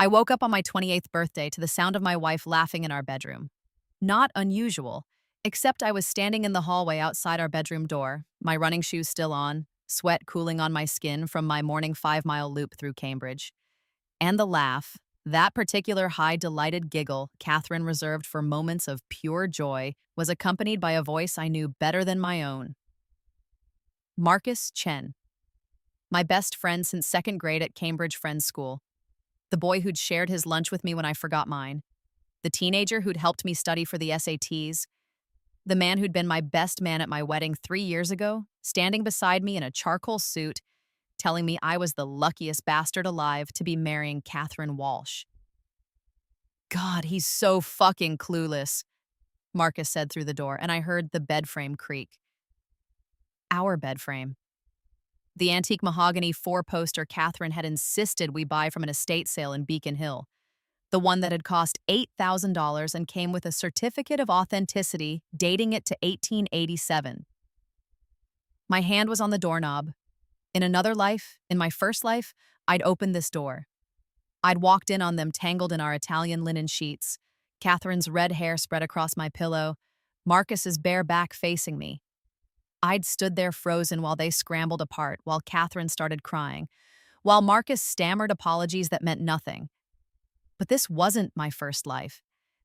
I woke up on my 28th birthday to the sound of my wife laughing in our bedroom. Not unusual, except I was standing in the hallway outside our bedroom door, my running shoes still on, sweat cooling on my skin from my morning 5-mile loop through Cambridge. And the laugh, that particular high delighted giggle Catherine reserved for moments of pure joy, was accompanied by a voice I knew better than my own. Marcus Chen, my best friend since second grade at Cambridge Friends School. The boy who'd shared his lunch with me when I forgot mine. The teenager who'd helped me study for the SATs. The man who'd been my best man at my wedding 3 years ago, standing beside me in a charcoal suit, telling me I was the luckiest bastard alive to be marrying Catherine Walsh. God, he's so fucking clueless, Marcus said through the door, and I heard the bed frame creak. Our bed frame. The antique mahogany four-poster Catherine had insisted we buy from an estate sale in Beacon Hill. The one that had cost $8,000 and came with a certificate of authenticity dating it to 1887. My hand was on the doorknob. In another life, in my first life, I'd opened this door. I'd walked in on them tangled in our Italian linen sheets, Catherine's red hair spread across my pillow, Marcus's bare back facing me. I'd stood there frozen while they scrambled apart, while Catherine started crying, while Marcus stammered apologies that meant nothing. But this wasn't my first life.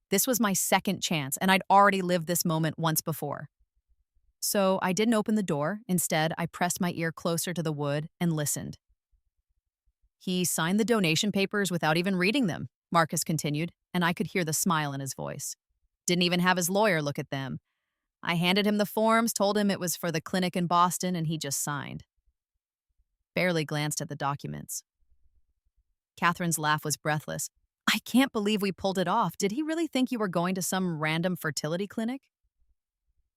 This was my second chance, and I'd already lived this moment once before. So I didn't open the door. Instead, I pressed my ear closer to the wood and listened. He signed the donation papers without even reading them, Marcus continued, and I could hear the smile in his voice. Didn't even have his lawyer look at them. I handed him the forms, told him it was for the clinic in Boston, and he just signed. Barely glanced at the documents. Catherine's laugh was breathless. I can't believe we pulled it off. Did he really think you were going to some random fertility clinic?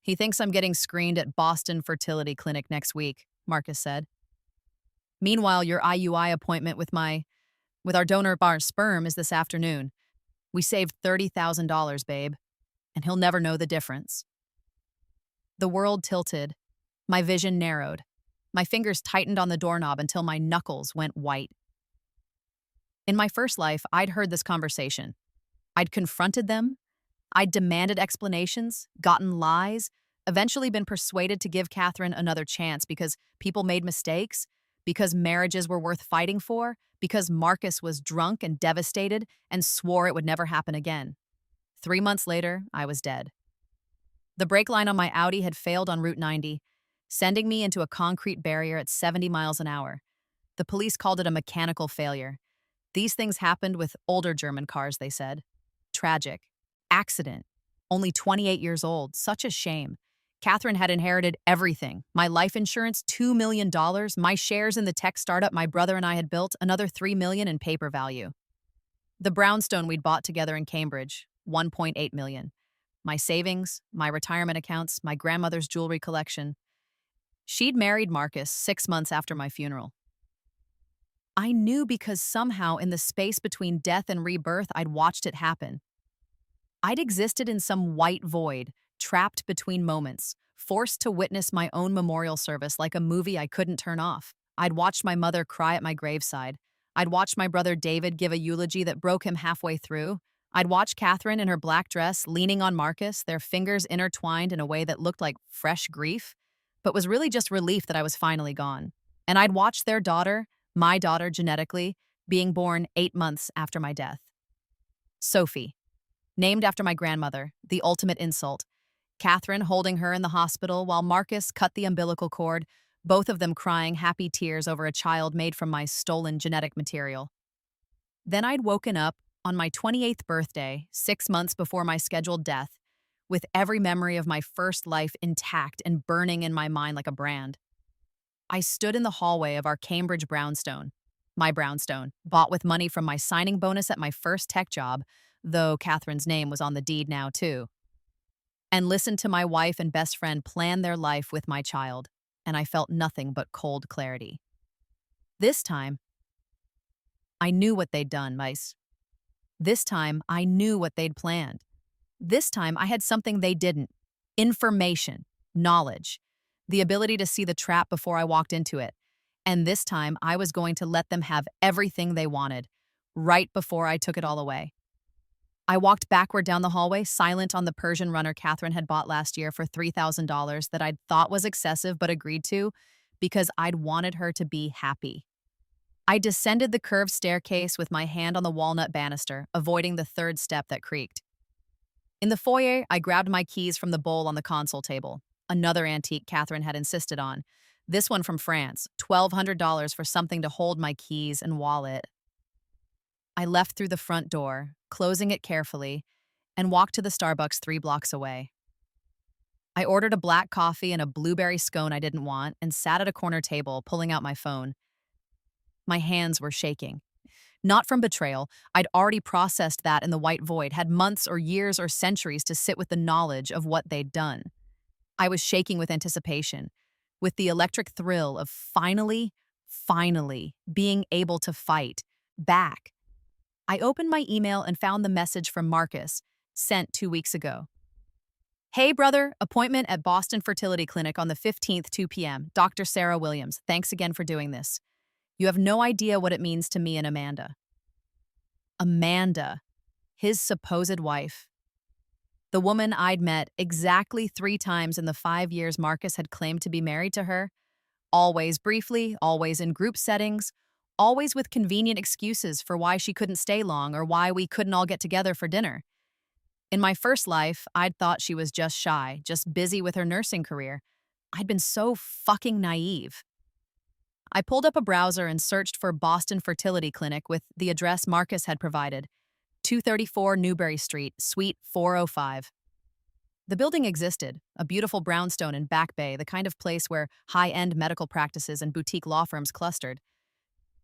He thinks I'm getting screened at Boston Fertility Clinic next week, Marcus said. Meanwhile, your IUI appointment with our donor Sperm is this afternoon. We saved $30,000, babe, and he'll never know the difference. The world tilted. My vision narrowed. My fingers tightened on the doorknob until my knuckles went white. In my first life, I'd heard this conversation. I'd confronted them. I'd demanded explanations, gotten lies, eventually been persuaded to give Catherine another chance because people made mistakes, because marriages were worth fighting for, because Marcus was drunk and devastated and swore it would never happen again. 3 months later, I was dead. The brake line on my Audi had failed on Route 90, sending me into a concrete barrier at 70 miles an hour. The police called it a mechanical failure. These things happened with older German cars, they said. Tragic. Accident. Only 28 years old. Such a shame. Catherine had inherited everything. My life insurance, $2 million, my shares in the tech startup my brother and I had built, another $3 million in paper value. The brownstone we'd bought together in Cambridge, $1.8 million. My savings, my retirement accounts, my grandmother's jewelry collection. She'd married Marcus 6 months after my funeral. I knew because somehow in the space between death and rebirth, I'd watched it happen. I'd existed in some white void, trapped between moments, forced to witness my own memorial service like a movie I couldn't turn off. I'd watched my mother cry at my graveside. I'd watched my brother David give a eulogy that broke him halfway through. I'd watched Catherine in her black dress leaning on Marcus, their fingers intertwined in a way that looked like fresh grief, but was really just relief that I was finally gone. And I'd watched their daughter, my daughter genetically, being born 8 months after my death. Sophie, named after my grandmother, the ultimate insult. Catherine holding her in the hospital while Marcus cut the umbilical cord, both of them crying happy tears over a child made from my stolen genetic material. Then I'd woken up on my 28th birthday, 6 months before my scheduled death, with every memory of my first life intact and burning in my mind like a brand. I stood in the hallway of our Cambridge brownstone, my brownstone, bought with money from my signing bonus at my first tech job, though Catherine's name was on the deed now too, and listened to my wife and best friend plan their life with my child, and I felt nothing but cold clarity. This time, I knew what they'd done, mice. This time, I knew what they'd planned. This time, I had something they didn't. Information, knowledge, the ability to see the trap before I walked into it. And this time, I was going to let them have everything they wanted, right before I took it all away. I walked backward down the hallway, silent on the Persian runner Catherine had bought last year for $3,000 that I'd thought was excessive but agreed to because I'd wanted her to be happy. I descended the curved staircase with my hand on the walnut banister, avoiding the third step that creaked. In the foyer, I grabbed my keys from the bowl on the console table, another antique Catherine had insisted on. This one from France, $1,200 for something to hold my keys and wallet. I left through the front door, closing it carefully, and walked to the Starbucks 3 blocks away. I ordered a black coffee and a blueberry scone I didn't want and sat at a corner table, pulling out my phone. My hands were shaking. Not from betrayal. I'd already processed that in the white void, had months or years or centuries to sit with the knowledge of what they'd done. I was shaking with anticipation, with the electric thrill of finally being able to fight back. I opened my email and found the message from Marcus, sent 2 weeks ago. Hey, brother, appointment at Boston Fertility Clinic on the 15th, 2 p.m. Dr. Sarah Williams, thanks again for doing this. You have no idea what it means to me and Amanda. Amanda, his supposed wife. The woman I'd met exactly 3 times in the 5 years Marcus had claimed to be married to her, always briefly, always in group settings, always with convenient excuses for why she couldn't stay long or why we couldn't all get together for dinner. In my first life, I'd thought she was just shy, just busy with her nursing career. I'd been so fucking naive. I pulled up a browser and searched for Boston Fertility Clinic with the address Marcus had provided, 234 Newbury Street, Suite 405. The building existed, a beautiful brownstone in Back Bay, the kind of place where high-end medical practices and boutique law firms clustered.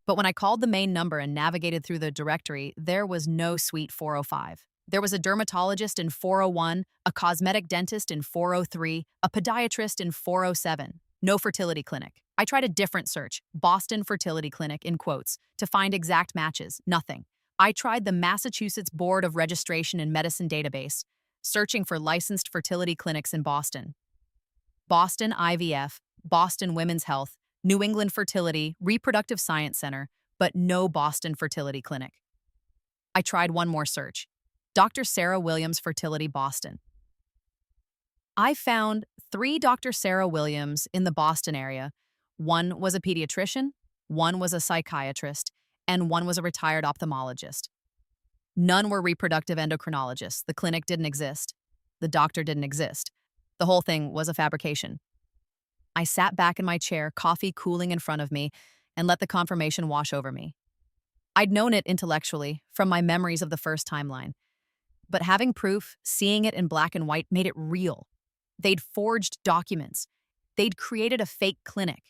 But when I called the main number and navigated through the directory, there was no Suite 405. There was a dermatologist in 401, a cosmetic dentist in 403, a podiatrist in 407. No fertility clinic. I tried a different search, Boston Fertility Clinic in quotes, to find exact matches. Nothing. I tried the Massachusetts Board of Registration and Medicine database, searching for licensed fertility clinics in Boston. Boston IVF, Boston Women's Health, New England Fertility, Reproductive Science Center, but no Boston Fertility Clinic. I tried one more search, Dr. Sarah Williams Fertility Boston. I found 3 Dr. Sarah Williams in the Boston area. One was a pediatrician, one was a psychiatrist, and one was a retired ophthalmologist. None were reproductive endocrinologists. The clinic didn't exist. The doctor didn't exist. The whole thing was a fabrication. I sat back in my chair, coffee cooling in front of me, and let the confirmation wash over me. I'd known it intellectually, from my memories of the first timeline. But having proof, seeing it in black and white, made it real. They'd forged documents. They'd created a fake clinic.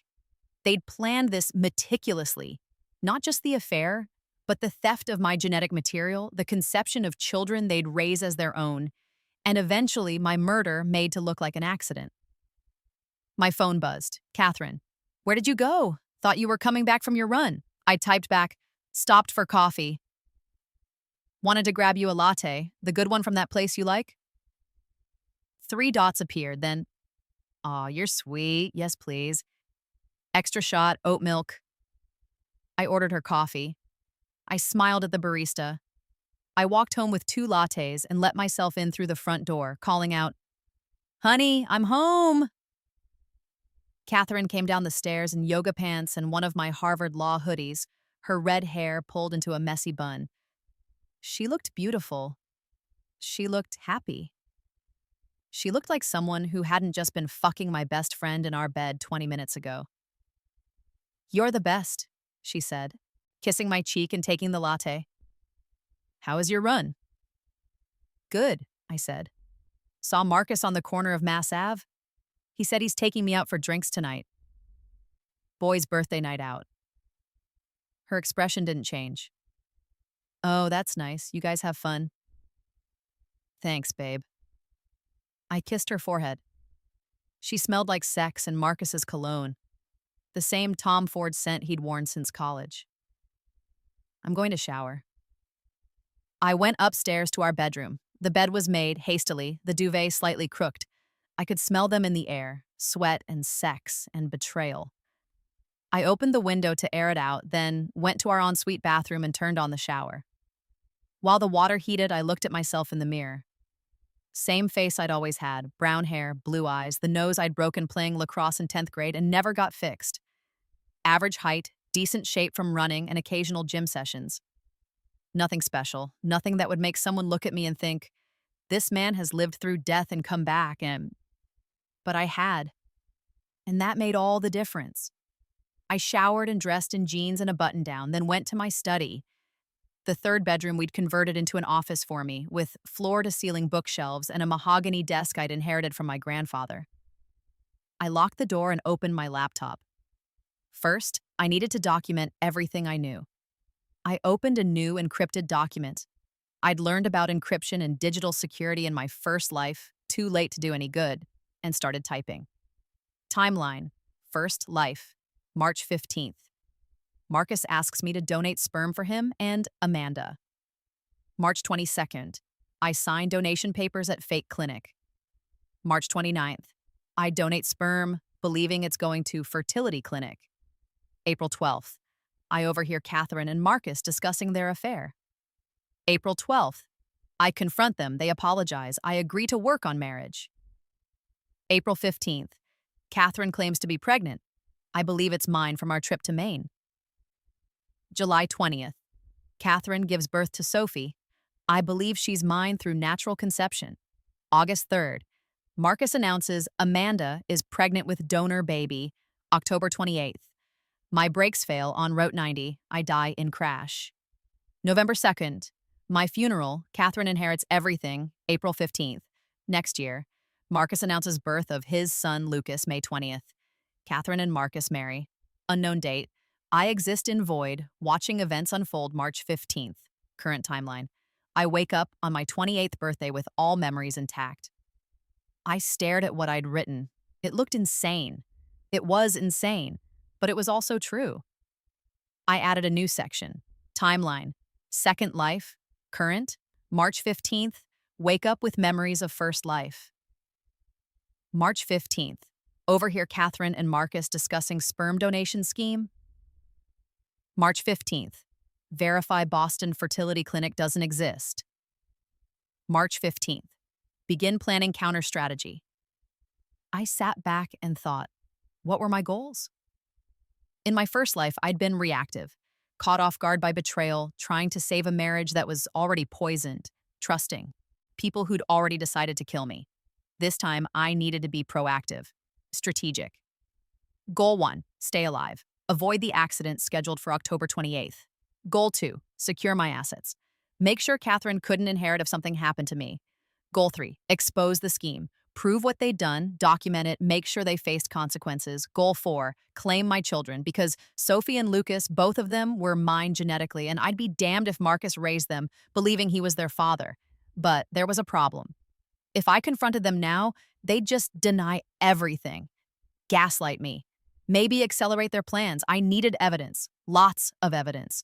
They'd planned this meticulously. Not just the affair, but the theft of my genetic material, the conception of children they'd raise as their own, and eventually my murder made to look like an accident. My phone buzzed. Catherine, where did you go? Thought you were coming back from your run. I typed back, stopped for coffee. Wanted to grab you a latte, the good one from that place you like? 3 dots appeared, then, aw, you're sweet, yes please. Extra shot, oat milk. I ordered her coffee. I smiled at the barista. I walked home with 2 lattes and let myself in through the front door, calling out, Honey, I'm home. Catherine came down the stairs in yoga pants and one of my Harvard Law hoodies, her red hair pulled into a messy bun. She looked beautiful. She looked happy. She looked like someone who hadn't just been fucking my best friend in our bed 20 minutes ago. You're the best, she said, kissing my cheek and taking the latte. How was your run? Good, I said. Saw Marcus on the corner of Mass Ave. He said he's taking me out for drinks tonight. Boy's birthday night out. Her expression didn't change. Oh, that's nice. You guys have fun. Thanks, babe. I kissed her forehead. She smelled like sex and Marcus's cologne, the same Tom Ford scent he'd worn since college. I'm going to shower. I went upstairs to our bedroom. The bed was made hastily, the duvet slightly crooked. I could smell them in the air, sweat and sex and betrayal. I opened the window to air it out, then went to our ensuite bathroom and turned on the shower. While the water heated, I looked at myself in the mirror. Same face I'd always had, brown hair, blue eyes, the nose I'd broken playing lacrosse in 10th grade and never got fixed. Average height, decent shape from running and occasional gym sessions. Nothing special, nothing that would make someone look at me and think, this man has lived through death and come back, but I had. And that made all the difference. I showered and dressed in jeans and a button-down, then went to my study. The third bedroom we'd converted into an office for me, with floor-to-ceiling bookshelves and a mahogany desk I'd inherited from my grandfather. I locked the door and opened my laptop. First, I needed to document everything I knew. I opened a new encrypted document. I'd learned about encryption and digital security in my first life, too late to do any good, and started typing. Timeline, first life, March 15th. Marcus asks me to donate sperm for him and Amanda. March 22nd. I sign donation papers at fake clinic. March 29th. I donate sperm, believing it's going to fertility clinic. April 12th. I overhear Catherine and Marcus discussing their affair. April 12th. I confront them, they apologize, I agree to work on marriage. April 15th. Catherine claims to be pregnant. I believe it's mine from our trip to Maine. July 20th. Catherine gives birth to Sophie. I believe she's mine through natural conception. August 3rd. Marcus announces Amanda is pregnant with donor baby. October 28th. My brakes fail on Route 90. I die in crash. November 2nd. My funeral. Catherine inherits everything. April 15th. Next year. Marcus announces birth of his son Lucas, May 20th. Catherine and Marcus marry. Unknown date. I exist in void, watching events unfold March 15th. Current timeline. I wake up on my 28th birthday with all memories intact. I stared at what I'd written. It looked insane. It was insane, but it was also true. I added a new section. Timeline. Second life. Current. March 15th. Wake up with memories of first life. March 15th. Overhear Catherine and Marcus discussing sperm donation scheme. March 15th. Verify Boston fertility clinic doesn't exist. March 15th. Begin planning counter strategy. I sat back and thought, what were my goals? In my first life, I'd been reactive, caught off guard by betrayal, trying to save a marriage that was already poisoned, trusting, people who'd already decided to kill me. This time, I needed to be proactive, strategic. Goal 1, stay alive. Avoid the accident scheduled for October 28th. Goal 2, secure my assets. Make sure Catherine couldn't inherit if something happened to me. Goal 3, expose the scheme. Prove what they'd done, document it, make sure they faced consequences. Goal 4, claim my children, because Sophie and Lucas, both of them, were mine genetically, and I'd be damned if Marcus raised them, believing he was their father. But there was a problem. If I confronted them now, they'd just deny everything. Gaslight me. Maybe accelerate their plans. I needed evidence. Lots of evidence.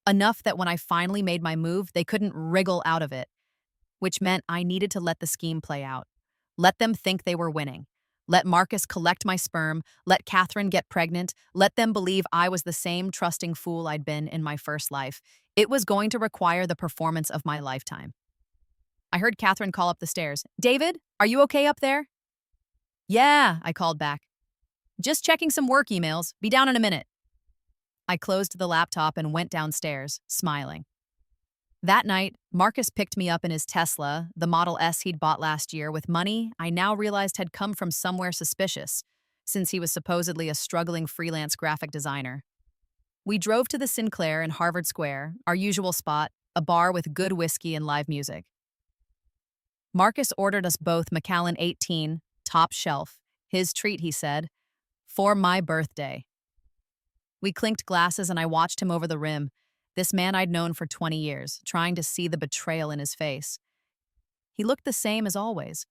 Enough that when I finally made my move, they couldn't wriggle out of it. Which meant I needed to let the scheme play out. Let them think they were winning. Let Marcus collect my sperm. Let Catherine get pregnant. Let them believe I was the same trusting fool I'd been in my first life. It was going to require the performance of my lifetime. I heard Catherine call up the stairs. David, are you okay up there? Yeah, I called back. Just checking some work emails. Be down in a minute. I closed the laptop and went downstairs, smiling. That night, Marcus picked me up in his Tesla, the Model S he'd bought last year, with money I now realized had come from somewhere suspicious, since he was supposedly a struggling freelance graphic designer. We drove to the Sinclair in Harvard Square, our usual spot, a bar with good whiskey and live music. Marcus ordered us both Macallan 18, top shelf, his treat, he said, for my birthday. We clinked glasses and I watched him over the rim, this man I'd known for 20 years, trying to see the betrayal in his face. He looked the same as always,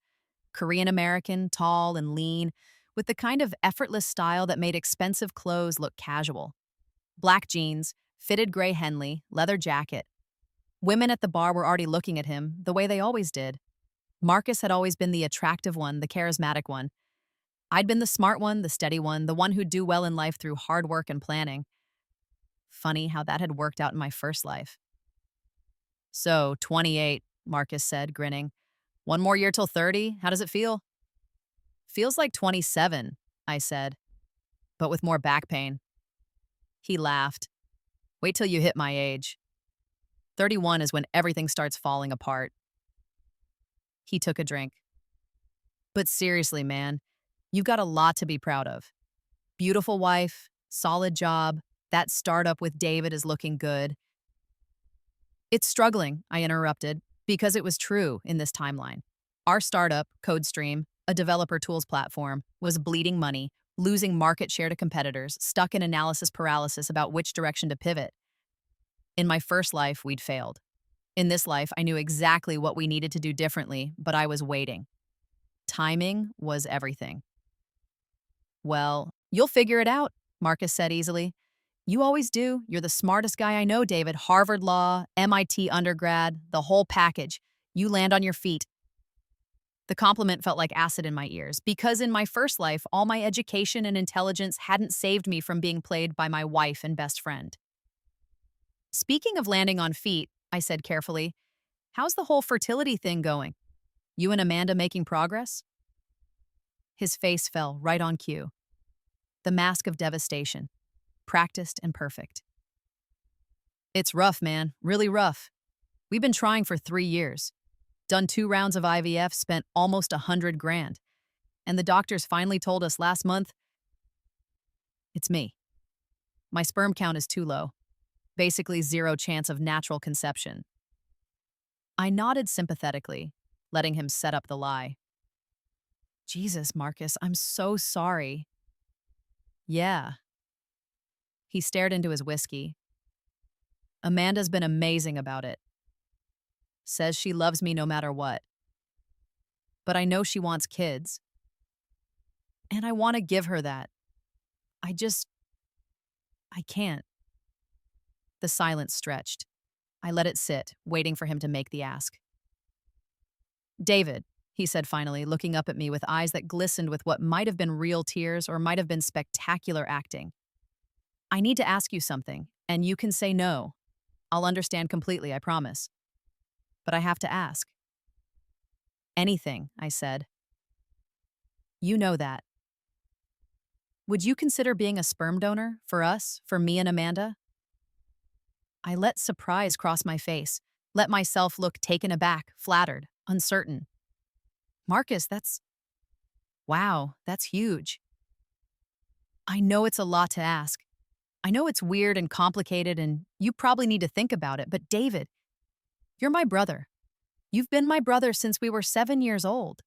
Korean-American, tall and lean, with the kind of effortless style that made expensive clothes look casual. Black jeans, fitted gray Henley, leather jacket. Women at the bar were already looking at him, the way they always did. Marcus had always been the attractive one, the charismatic one. I'd been the smart one, the steady one, the one who'd do well in life through hard work and planning. Funny how that had worked out in my first life. So, 28, Marcus said, grinning. One more year till 30? How does it feel? Feels like 27, I said, but with more back pain. He laughed. Wait till you hit my age. 31 is when everything starts falling apart. He took a drink. But seriously, man, you've got a lot to be proud of. Beautiful wife, solid job, that startup with David is looking good. It's struggling, I interrupted, because it was true in this timeline. Our startup, CodeStream, a developer tools platform, was bleeding money, losing market share to competitors, stuck in analysis paralysis about which direction to pivot. In my first life, we'd failed. In this life, I knew exactly what we needed to do differently, but I was waiting. Timing was everything. Well, you'll figure it out, Marcus said easily. You always do. You're the smartest guy I know, David. Harvard Law, MIT undergrad, the whole package. You land on your feet. The compliment felt like acid in my ears, because in my first life, all my education and intelligence hadn't saved me from being played by my wife and best friend. Speaking of landing on feet, I said carefully, how's the whole fertility thing going? You and Amanda making progress? His face fell right on cue. The mask of devastation. Practiced and perfect. It's rough, man. Really rough. We've been trying for 3 years. Done 2 rounds of IVF, spent almost $100,000. And the doctors finally told us last month, it's me. My sperm count is too low. Basically 0 chance of natural conception. I nodded sympathetically, letting him set up the lie. Jesus, Marcus, I'm so sorry. Yeah. He stared into his whiskey. Amanda's been amazing about it. Says she loves me no matter what. But I know she wants kids. And I want to give her that. I can't. The silence stretched. I let it sit, waiting for him to make the ask. David, he said finally, looking up at me with eyes that glistened with what might have been real tears or might have been spectacular acting. I need to ask you something, and you can say no. I'll understand completely, I promise. But I have to ask. Anything, I said. You know that. Would you consider being a sperm donor for us, for me and Amanda? I let surprise cross my face, let myself look taken aback, flattered, uncertain. Marcus, wow, that's huge. I know it's a lot to ask. I know it's weird and complicated, and you probably need to think about it, but David, you're my brother. You've been my brother since we were 7 years old.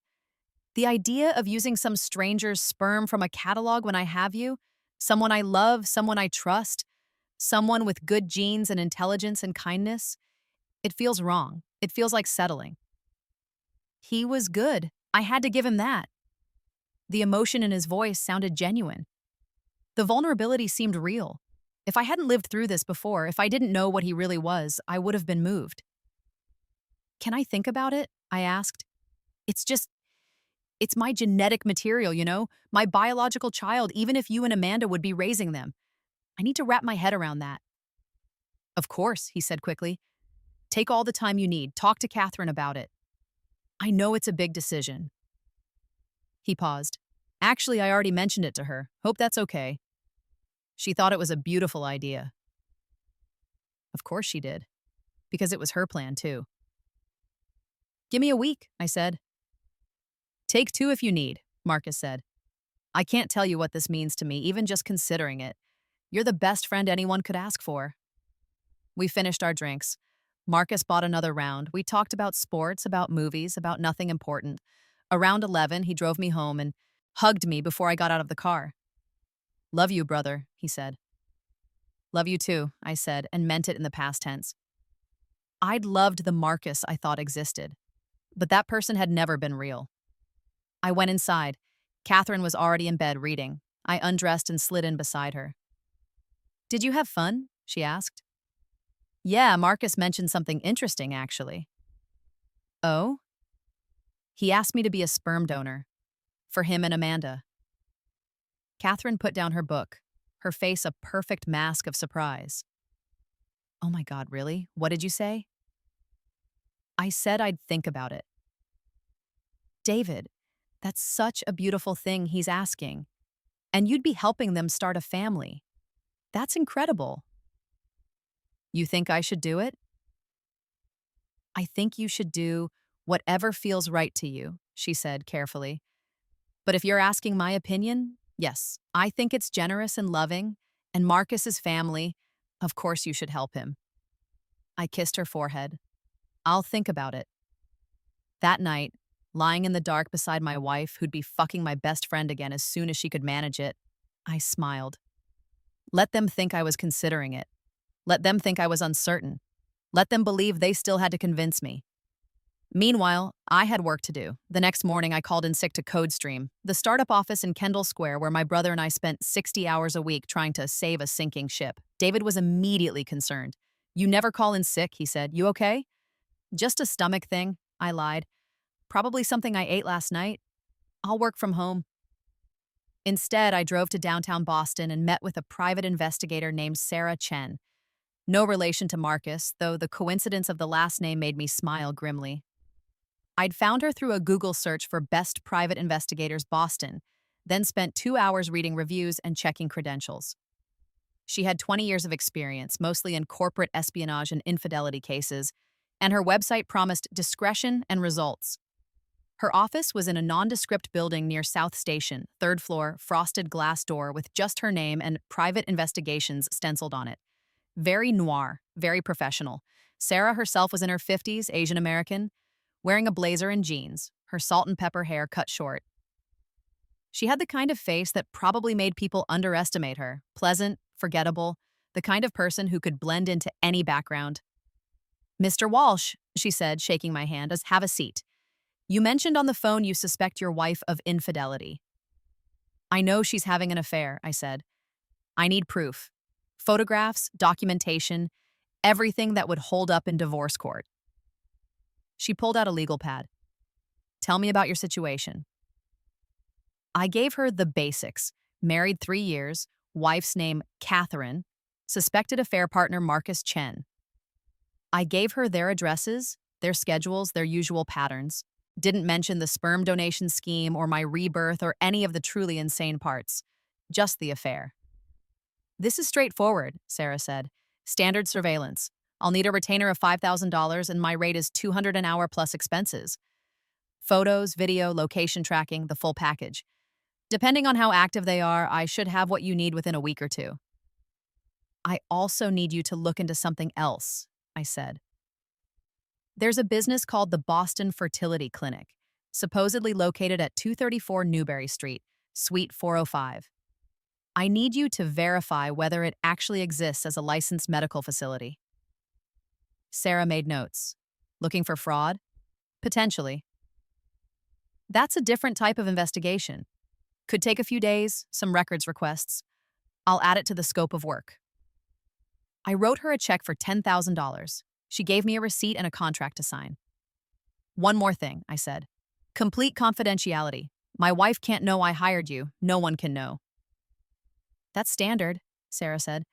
The idea of using some stranger's sperm from a catalog when I have you, someone I love, someone I trust, someone with good genes and intelligence and kindness, it feels wrong. It feels like settling. He was good. I had to give him that. The emotion in his voice sounded genuine. The vulnerability seemed real. If I hadn't lived through this before, if I didn't know what he really was, I would have been moved. Can I think about it? I asked. It's my genetic material, you know? My biological child, even if you and Amanda would be raising them. I need to wrap my head around that. Of course, he said quickly. Take all the time you need. Talk to Catherine about it. I know it's a big decision. He paused. Actually, I already mentioned it to her. Hope that's okay. She thought it was a beautiful idea. Of course she did. Because it was her plan, too. Give me a week, I said. Take 2 if you need, Marcus said. I can't tell you what this means to me, even just considering it. You're the best friend anyone could ask for. We finished our drinks. Marcus bought another round. We talked about sports, about movies, about nothing important. Around 11, he drove me home and hugged me before I got out of the car. Love you, brother, he said. Love you too, I said, and meant it in the past tense. I'd loved the Marcus I thought existed, but that person had never been real. I went inside. Catherine was already in bed reading. I undressed and slid in beside her. Did you have fun? She asked. Yeah, Marcus mentioned something interesting, actually. Oh? He asked me to be a sperm donor. For him and Amanda. Catherine put down her book, her face a perfect mask of surprise. Oh my God, really? What did you say? I said I'd think about it. David, that's such a beautiful thing he's asking. And you'd be helping them start a family. That's incredible. You think I should do it? I think you should do whatever feels right to you, she said carefully. But if you're asking my opinion, yes, I think it's generous and loving, and Marcus's family, of course you should help him. I kissed her forehead. I'll think about it. That night, lying in the dark beside my wife, who'd be fucking my best friend again as soon as she could manage it, I smiled. Let them think I was considering it. Let them think I was uncertain. Let them believe they still had to convince me. Meanwhile, I had work to do. The next morning, I called in sick to CodeStream, the startup office in Kendall Square where my brother and I spent 60 hours a week trying to save a sinking ship. David was immediately concerned. You never call in sick, he said. You okay? Just a stomach thing, I lied. Probably something I ate last night. I'll work from home. Instead, I drove to downtown Boston and met with a private investigator named Sarah Chen. No relation to Marcus, though the coincidence of the last name made me smile grimly. I'd found her through a Google search for Best Private Investigators Boston, then spent 2 hours reading reviews and checking credentials. She had 20 years of experience, mostly in corporate espionage and infidelity cases, and her website promised discretion and results. Her office was in a nondescript building near South Station, 3rd floor, frosted glass door with just her name and Private Investigations stenciled on it. Very noir, very professional. Sarah herself was in her 50s, Asian American, wearing a blazer and jeans, her salt and pepper hair cut short. She had the kind of face that probably made people underestimate her, pleasant, forgettable, the kind of person who could blend into any background. Mr. Walsh, she said, shaking my hand, have a seat. You mentioned on the phone you suspect your wife of infidelity. I know she's having an affair, I said. I need proof. Photographs, documentation, everything that would hold up in divorce court. She pulled out a legal pad. Tell me about your situation. I gave her the basics. Married 3 years, wife's name Catherine, suspected affair partner Marcus Chen. I gave her their addresses, their schedules, their usual patterns. Didn't mention the sperm donation scheme or my rebirth or any of the truly insane parts. Just the affair. This is straightforward, Sarah said. Standard surveillance. I'll need a retainer of $5,000 and my rate is $200 an hour plus expenses. Photos, video, location tracking, the full package. Depending on how active they are, I should have what you need within a week or two. I also need you to look into something else, I said. There's a business called the Boston Fertility Clinic, supposedly located at 234 Newberry Street, Suite 405. I need you to verify whether it actually exists as a licensed medical facility. Sarah made notes. Looking for fraud? Potentially. That's a different type of investigation. Could take a few days, some records requests. I'll add it to the scope of work. I wrote her a check for $10,000. She gave me a receipt and a contract to sign. One more thing, I said. Complete confidentiality. My wife can't know I hired you. No one can know. That's standard, Sarah said.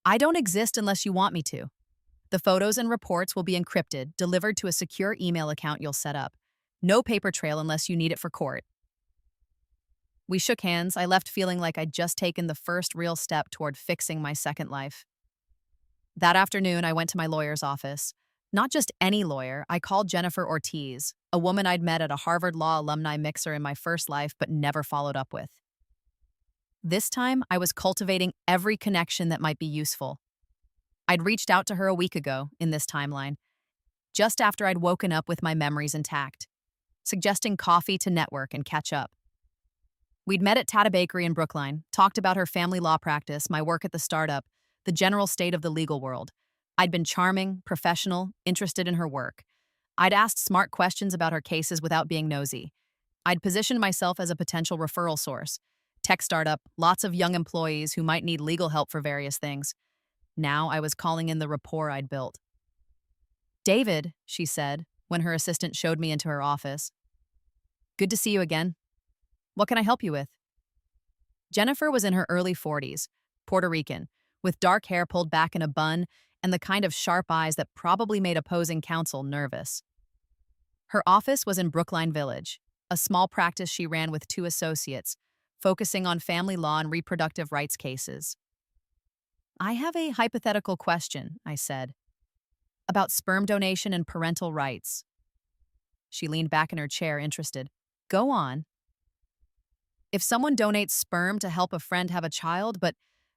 I don't exist unless you want me to. The photos and reports will be encrypted, delivered to a secure email account you'll set up. No paper trail unless you need it for court. We shook hands. I left feeling like I'd just taken the first real step toward fixing my second life. That afternoon, I went to my lawyer's office. Not just any lawyer, I called Jennifer Ortiz, a woman I'd met at a Harvard Law alumni mixer in my first life but never followed up with. This time, I was cultivating every connection that might be useful. I'd reached out to her a week ago, in this timeline, just after I'd woken up with my memories intact, suggesting coffee to network and catch up. We'd met at Tata Bakery in Brookline, talked about her family law practice, my work at the startup, the general state of the legal world. I'd been charming, professional, interested in her work. I'd asked smart questions about her cases without being nosy. I'd positioned myself as a potential referral source. Tech startup, lots of young employees who might need legal help for various things. Now I was calling in the rapport I'd built. David, she said, when her assistant showed me into her office. Good to see you again. What can I help you with? Jennifer was in her early 40s, Puerto Rican, with dark hair pulled back in a bun and the kind of sharp eyes that probably made opposing counsel nervous. Her office was in Brookline Village, a small practice she ran with two associates, focusing on family law and reproductive rights cases. "I have a hypothetical question," I said, "about sperm donation and parental rights." She leaned back in her chair, interested. "Go on." "If someone donates sperm to help a friend have a child, but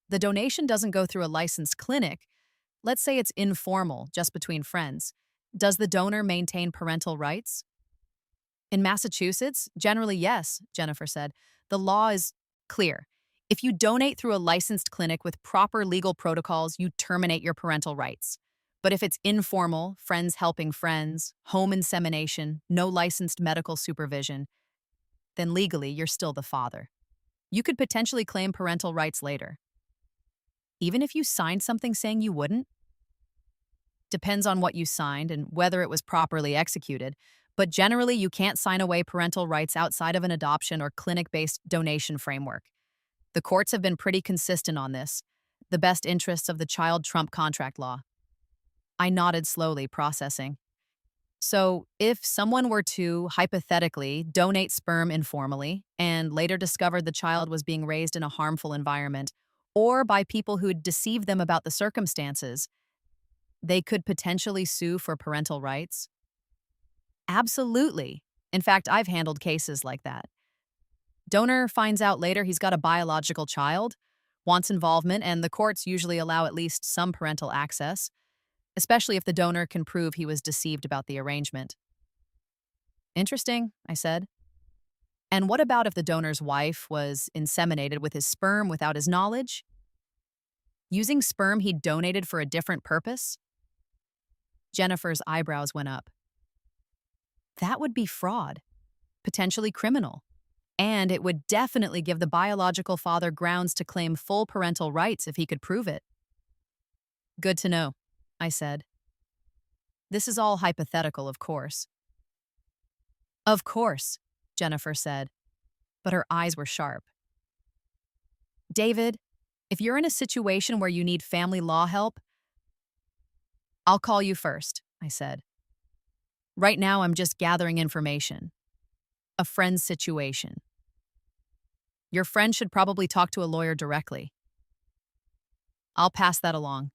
the donation doesn't go through a licensed clinic, let's say it's informal, just between friends, does the donor maintain parental rights?" "In Massachusetts, generally yes," Jennifer said. "The law is clear. If you donate through a licensed clinic with proper legal protocols, you terminate your parental rights. But if it's informal, friends helping friends, home insemination, no licensed medical supervision, then legally you're still the father. You could potentially claim parental rights later. Even if you signed something saying you wouldn't? Depends on what you signed and whether it was properly executed, but generally you can't sign away parental rights outside of an adoption or clinic-based donation framework. The courts have been pretty consistent on this. The best interests of the child trump contract law." I nodded slowly, processing. "So, if someone were to, hypothetically, donate sperm informally and later discovered the child was being raised in a harmful environment, or by people who'd deceived them about the circumstances, they could potentially sue for parental rights?" "Absolutely. In fact, I've handled cases like that. Donor finds out later he's got a biological child, wants involvement, and the courts usually allow at least some parental access, especially if the donor can prove he was deceived about the arrangement." "Interesting," I said. "And what about if the donor's wife was inseminated with his sperm without his knowledge? Using sperm he'd donated for a different purpose?" Jennifer's eyebrows went up. "That would be fraud, potentially criminal. And it would definitely give the biological father grounds to claim full parental rights if he could prove it." "Good to know," I said. "This is all hypothetical, of course." "Of course," Jennifer said, but her eyes were sharp. "David, if you're in a situation where you need family law help, I'll call you first," I said. "Right now, I'm just gathering information. A friend's situation. Your friend should probably talk to a lawyer directly. I'll pass that along."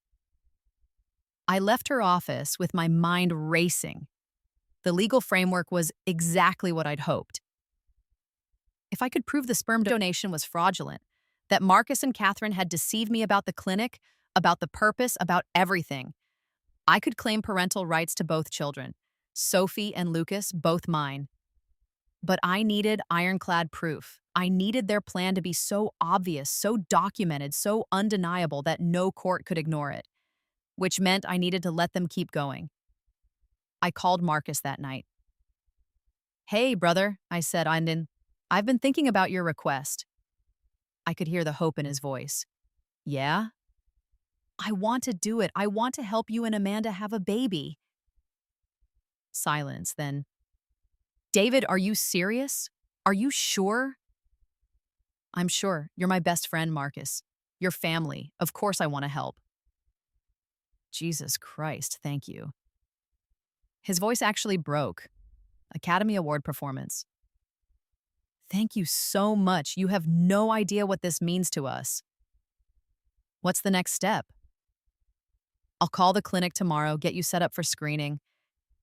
I left her office with my mind racing. The legal framework was exactly what I'd hoped. If I could prove the sperm donation was fraudulent, that Marcus and Catherine had deceived me about the clinic, about the purpose, about everything, I could claim parental rights to both children, Sophie and Lucas, both mine. But I needed ironclad proof. I needed their plan to be so obvious, so documented, so undeniable that no court could ignore it, which meant I needed to let them keep going. I called Marcus that night. "Hey, brother," I said, "I've been thinking about your request." I could hear the hope in his voice. "Yeah?" "I want to do it. I want to help you and Amanda have a baby." Silence, then, "David, are you serious? Are you sure?" "I'm sure. You're my best friend, Marcus. Your family. Of course I want to help." "Jesus Christ, thank you." His voice actually broke. Academy Award performance. "Thank you so much. You have no idea what this means to us." "What's the next step?" "I'll call the clinic tomorrow, get you set up for screening.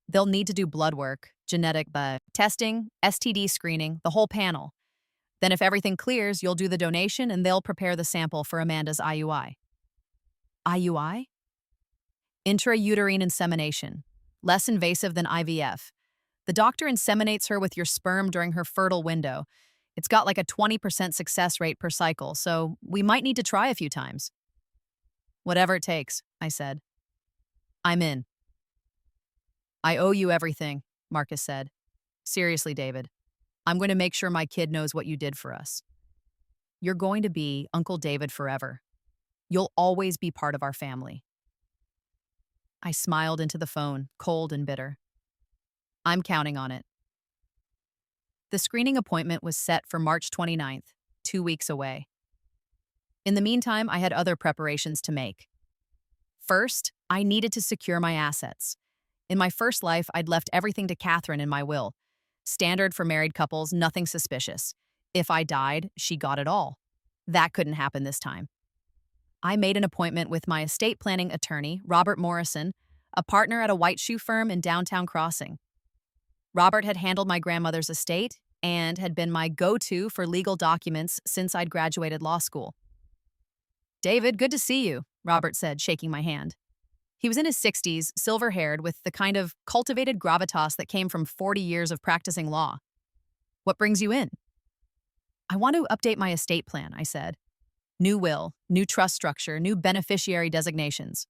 They'll need to do blood work, genetic testing, STD screening, the whole panel. Then if everything clears, you'll do the donation and they'll prepare the sample for Amanda's IUI." "IUI?" "Intrauterine insemination. Less invasive than IVF. The doctor inseminates her with your sperm during her fertile window. It's got like a 20% success rate per cycle, so we might need to try a few times." "Whatever it takes," I said. "I'm in." "I owe you everything," Marcus said. "Seriously, David. I'm going to make sure my kid knows what you did for us. You're going to be Uncle David forever. You'll always be part of our family." I smiled into the phone, cold and bitter. "I'm counting on it." The screening appointment was set for March 29th, 2 weeks away. In the meantime, I had other preparations to make. First, I needed to secure my assets. In my first life, I'd left everything to Catherine in my will. Standard for married couples, nothing suspicious. If I died, she got it all. That couldn't happen this time. I made an appointment with my estate planning attorney, Robert Morrison, a partner at a white shoe firm in downtown Crossing. Robert had handled my grandmother's estate and had been my go-to for legal documents since I'd graduated law school. "David, good to see you," Robert said, shaking my hand. He was in his 60s, silver-haired, with the kind of cultivated gravitas that came from 40 years of practicing law. "What brings you in?" "I want to update my estate plan," I said. "New will, new trust structure, new beneficiary designations."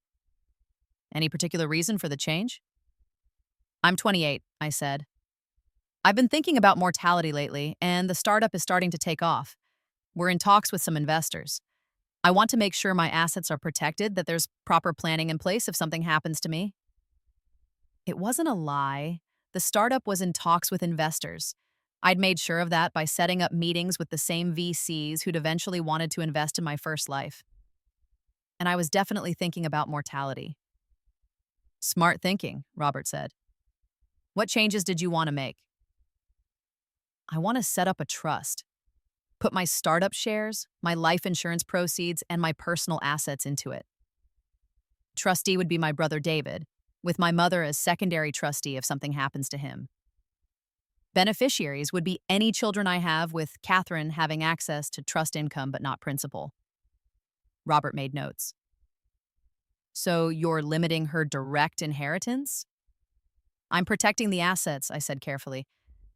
"Any particular reason for the change?" "I'm 28, I said. "I've been thinking about mortality lately, and the startup is starting to take off. We're in talks with some investors. I want to make sure my assets are protected, that there's proper planning in place if something happens to me." It wasn't a lie. The startup was in talks with investors. I'd made sure of that by setting up meetings with the same VCs who'd eventually wanted to invest in my first life. And I was definitely thinking about mortality. "Smart thinking," Robert said. "What changes did you want to make?" "I want to set up a trust. Put my startup shares, my life insurance proceeds, and my personal assets into it. Trustee would be my brother David, with my mother as secondary trustee if something happens to him. Beneficiaries would be any children I have, with Catherine having access to trust income but not principal." Robert made notes. "So you're limiting her direct inheritance?" "I'm protecting the assets," I said carefully.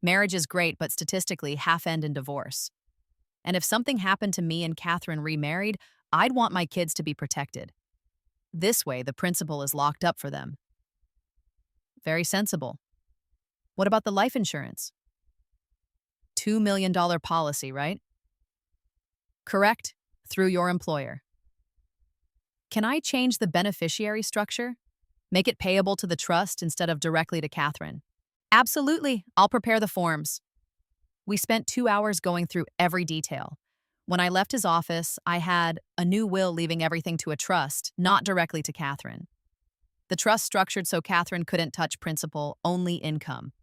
"Marriage is great, but statistically half end in divorce. And if something happened to me and Catherine remarried, I'd want my kids to be protected. This way, the principal is locked up for them." "Very sensible. What about the life insurance?" $2 million policy, right?" "Correct, through your employer." "Can I change the beneficiary structure? Make it payable to the trust instead of directly to Catherine?" "Absolutely, I'll prepare the forms." We spent 2 hours going through every detail. When I left his office, I had a new will leaving everything to a trust, not directly to Catherine. The trust structured so Catherine couldn't touch principal, only income.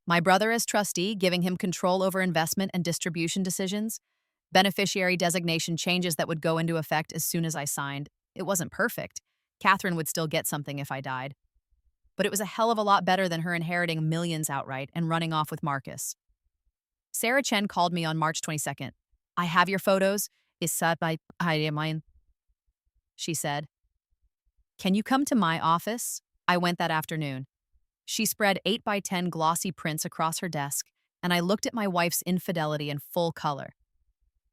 My brother as trustee, giving him control over investment and distribution decisions. Beneficiary designation changes that would go into effect as soon as I signed. It wasn't perfect. Catherine would still get something if I died. But it was a hell of a lot better than her inheriting millions outright and running off with Marcus. Sarah Chen called me on March 22nd. "I have your photos. Is sad by mine," she said. "Can you come to my office?" I went that afternoon. She spread 8 by 10 glossy prints across her desk, and I looked at my wife's infidelity in full color.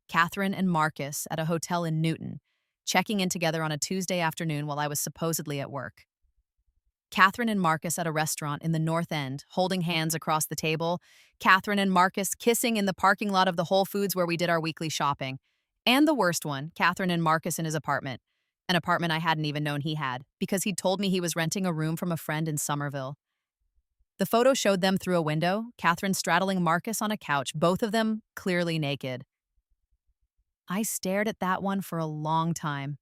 Catherine and Marcus at a hotel in Newton, checking in together on a Tuesday afternoon while I was supposedly at work. Catherine and Marcus at a restaurant in the North End, holding hands across the table. Catherine and Marcus kissing in the parking lot of the Whole Foods where we did our weekly shopping. And the worst one, Catherine and Marcus in his apartment. An apartment I hadn't even known he had, because he'd told me he was renting a room from a friend in Somerville. The photo showed them through a window, Catherine straddling Marcus on a couch, both of them clearly naked. I stared at that one for a long time.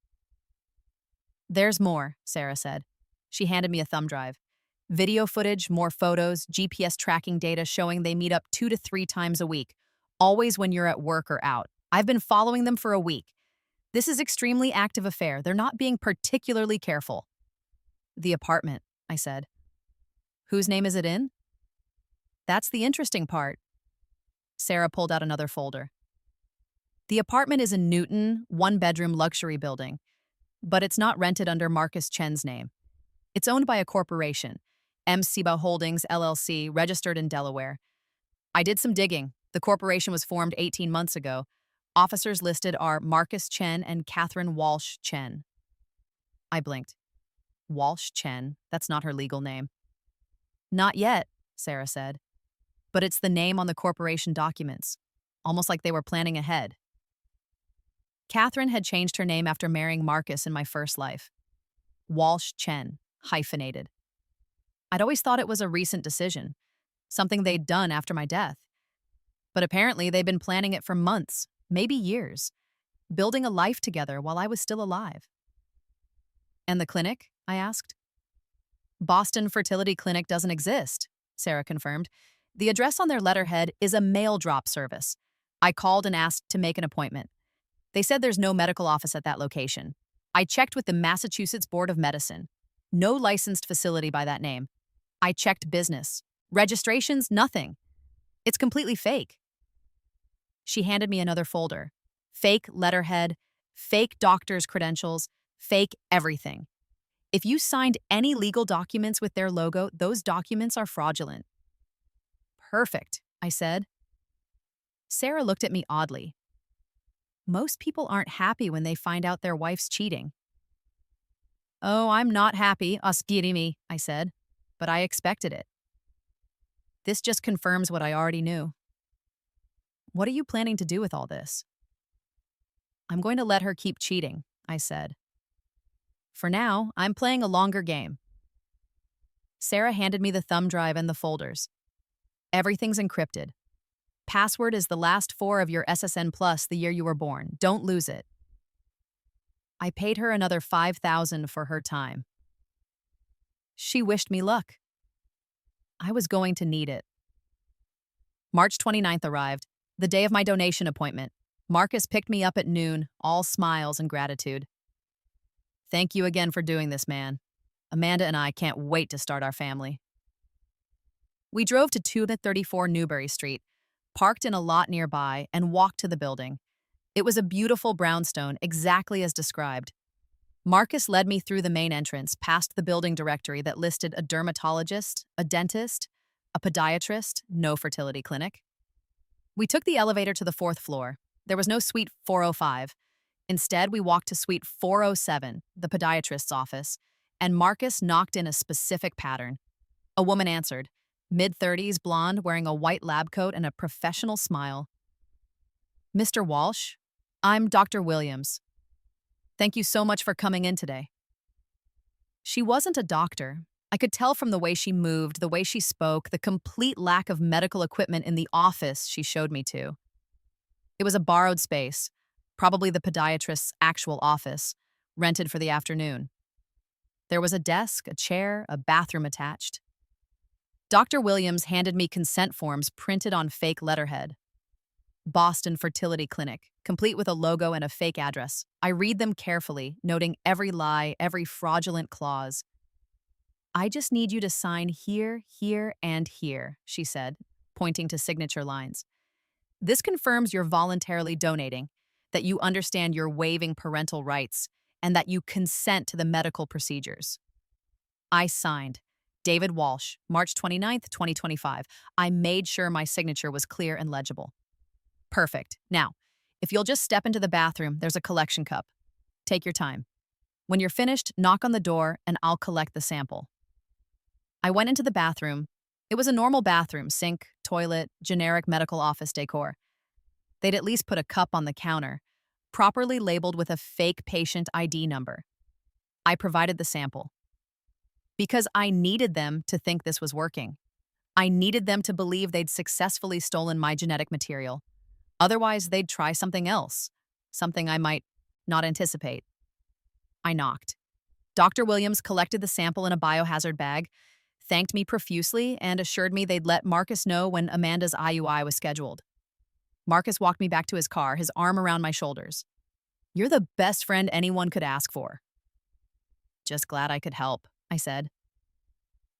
"There's more," Sarah said. She handed me a thumb drive. Video footage, more photos, GPS tracking data showing they meet up 2 to 3 times a week, always when you're at work or out. I've been following them for a week. This is extremely active affair. They're not being particularly careful. "The apartment," I said. "Whose name is it in?" "That's the interesting part." Sarah pulled out another folder. "The apartment is a Newton, 1-bedroom luxury building, but it's not rented under Marcus Chen's name. It's owned by a corporation, M. Seba Holdings, LLC, registered in Delaware. I did some digging. The corporation was formed 18 months ago. Officers listed are Marcus Chen and Catherine Walsh Chen." I blinked. Walsh Chen? That's not her legal name. "Not yet," Sarah said. "But it's the name on the corporation documents. Almost like they were planning ahead." Catherine had changed her name after marrying Marcus in my first life. Walsh Chen, hyphenated. I'd always thought it was a recent decision, something they'd done after my death. But apparently they'd been planning it for months, maybe years. building a life together while I was still alive. And the clinic? I asked. Boston Fertility Clinic doesn't exist, Sarah confirmed. The address on their letterhead is a mail drop service. I called and asked to make an appointment. They said there's no medical office at that location. I checked with the Massachusetts Board of Medicine. No licensed facility by that name. I checked business. Registrations, nothing. It's completely fake. She handed me another folder. Fake letterhead, fake doctor's credentials, fake everything. If you signed any legal documents with their logo, those documents are fraudulent. Perfect, I said. Sarah looked at me oddly. Most people aren't happy when they find out their wife's cheating. Oh, I'm not happy, me, I said, but I expected it. This just confirms what I already knew. What are you planning to do with all this? I'm going to let her keep cheating, I said. For now, I'm playing a longer game. Sarah handed me the thumb drive and the folders. Everything's encrypted. Password is the last 4 of your SSN plus the year you were born. Don't lose it. I paid her another $5,000 for her time. She wished me luck. I was going to need it. March 29th arrived, the day of my donation appointment. Marcus picked me up at noon, all smiles and gratitude. Thank you again for doing this, man. Amanda and I can't wait to start our family. We drove to 234 Newbury Street, parked in a lot nearby, and walked to the building. It was a beautiful brownstone, exactly as described. Marcus led me through the main entrance, past the building directory that listed a dermatologist, a dentist, a podiatrist, no fertility clinic. We took the elevator to the 4th floor. There was no suite 405. Instead, we walked to suite 407, the podiatrist's office, and Marcus knocked in a specific pattern. A woman answered, mid-30s, blonde, wearing a white lab coat and a professional smile. Mr. Walsh, I'm Dr. Williams. Thank you so much for coming in today. She wasn't a doctor. I could tell from the way she moved, the way she spoke, the complete lack of medical equipment in the office she showed me to. It was a borrowed space, probably the podiatrist's actual office, rented for the afternoon. There was a desk, a chair, a bathroom attached. Dr. Williams handed me consent forms printed on fake letterhead. Boston Fertility Clinic, complete with a logo and a fake address. I read them carefully, noting every lie, every fraudulent clause. I just need you to sign here, here, and here, she said, pointing to signature lines. This confirms you're voluntarily donating, that you understand you're waiving parental rights, and that you consent to the medical procedures. I signed. David Walsh, March 29th, 2025. I made sure my signature was clear and legible. Perfect. Now, if you'll just step into the bathroom, there's a collection cup. Take your time. When you're finished, knock on the door and I'll collect the sample. I went into the bathroom. It was a normal bathroom, sink, toilet, generic medical office decor. They'd at least put a cup on the counter, properly labeled with a fake patient ID number. I provided the sample. Because I needed them to think this was working. I needed them to believe they'd successfully stolen my genetic material. Otherwise, they'd try something else, something I might not anticipate. I knocked. Dr. Williams collected the sample in a biohazard bag, thanked me profusely, and assured me they'd let Marcus know when Amanda's IUI was scheduled. Marcus walked me back to his car, his arm around my shoulders. You're the best friend anyone could ask for. Just glad I could help, I said.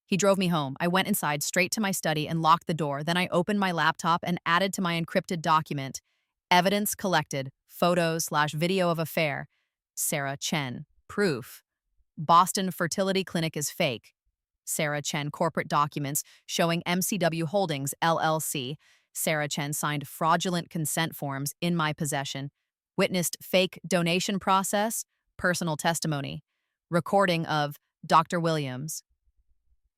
He drove me home. I went inside, straight to my study, and locked the door. Then I opened my laptop and added to my encrypted document, evidence collected, photos/video of affair, Sarah Chen, proof. Boston Fertility Clinic is fake. Sarah Chen corporate documents showing MCW Holdings, LLC. Sarah Chen signed fraudulent consent forms in my possession. Witnessed fake donation process, personal testimony. Recording of Dr. Williams.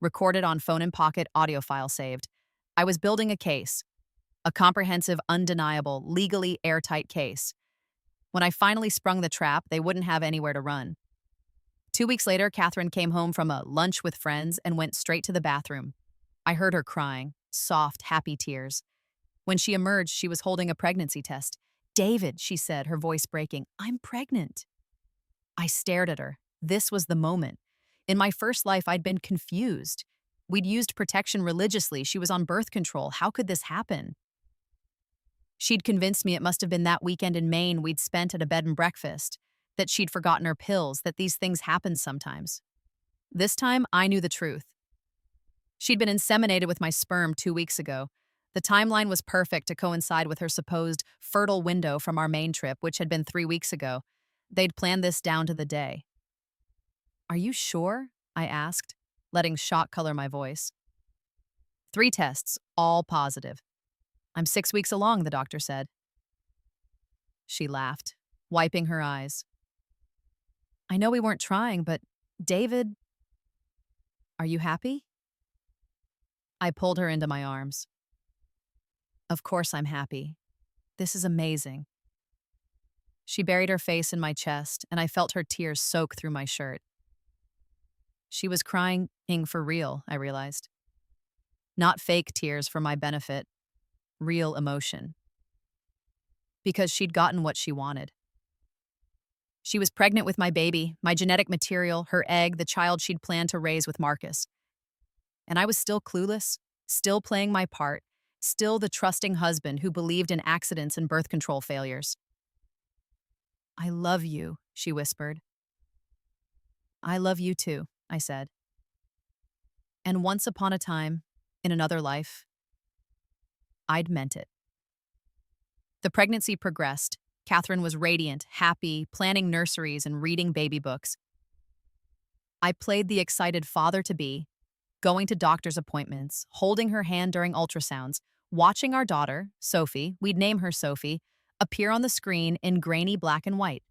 Recorded on phone in pocket, audio file saved. I was building a case. A comprehensive, undeniable, legally airtight case. When I finally sprung the trap, they wouldn't have anywhere to run. 2 weeks later, Catherine came home from a lunch with friends and went straight to the bathroom. I heard her crying, soft, happy tears. When she emerged, she was holding a pregnancy test. David, she said, her voice breaking, I'm pregnant. I stared at her. This was the moment. In my first life, I'd been confused. We'd used protection religiously. She was on birth control. How could this happen? She'd convinced me it must have been that weekend in Maine we'd spent at a bed and breakfast, that she'd forgotten her pills, that these things happen sometimes. This time, I knew the truth. She'd been inseminated with my sperm 2 weeks ago. The timeline was perfect to coincide with her supposed fertile window from our Maine trip, which had been 3 weeks ago. They'd planned this down to the day. Are you sure? I asked, letting shock color my voice. 3 tests, all positive. I'm 6 weeks along, the doctor said. She laughed, wiping her eyes. I know we weren't trying, but David, are you happy? I pulled her into my arms. Of course I'm happy. This is amazing. She buried her face in my chest, and I felt her tears soak through my shirt. She was crying for real, I realized. Not fake tears for my benefit, real emotion. Because she'd gotten what she wanted. She was pregnant with my baby, my genetic material, her egg, the child she'd planned to raise with Marcus. And I was still clueless, still playing my part, still the trusting husband who believed in accidents and birth control failures. I love you, she whispered. I love you too, I said. And once upon a time, in another life, I'd meant it. The pregnancy progressed. Catherine was radiant, happy, planning nurseries and reading baby books. I played the excited father-to-be, going to doctor's appointments, holding her hand during ultrasounds, watching our daughter, Sophie, we'd name her Sophie, appear on the screen in grainy black and white.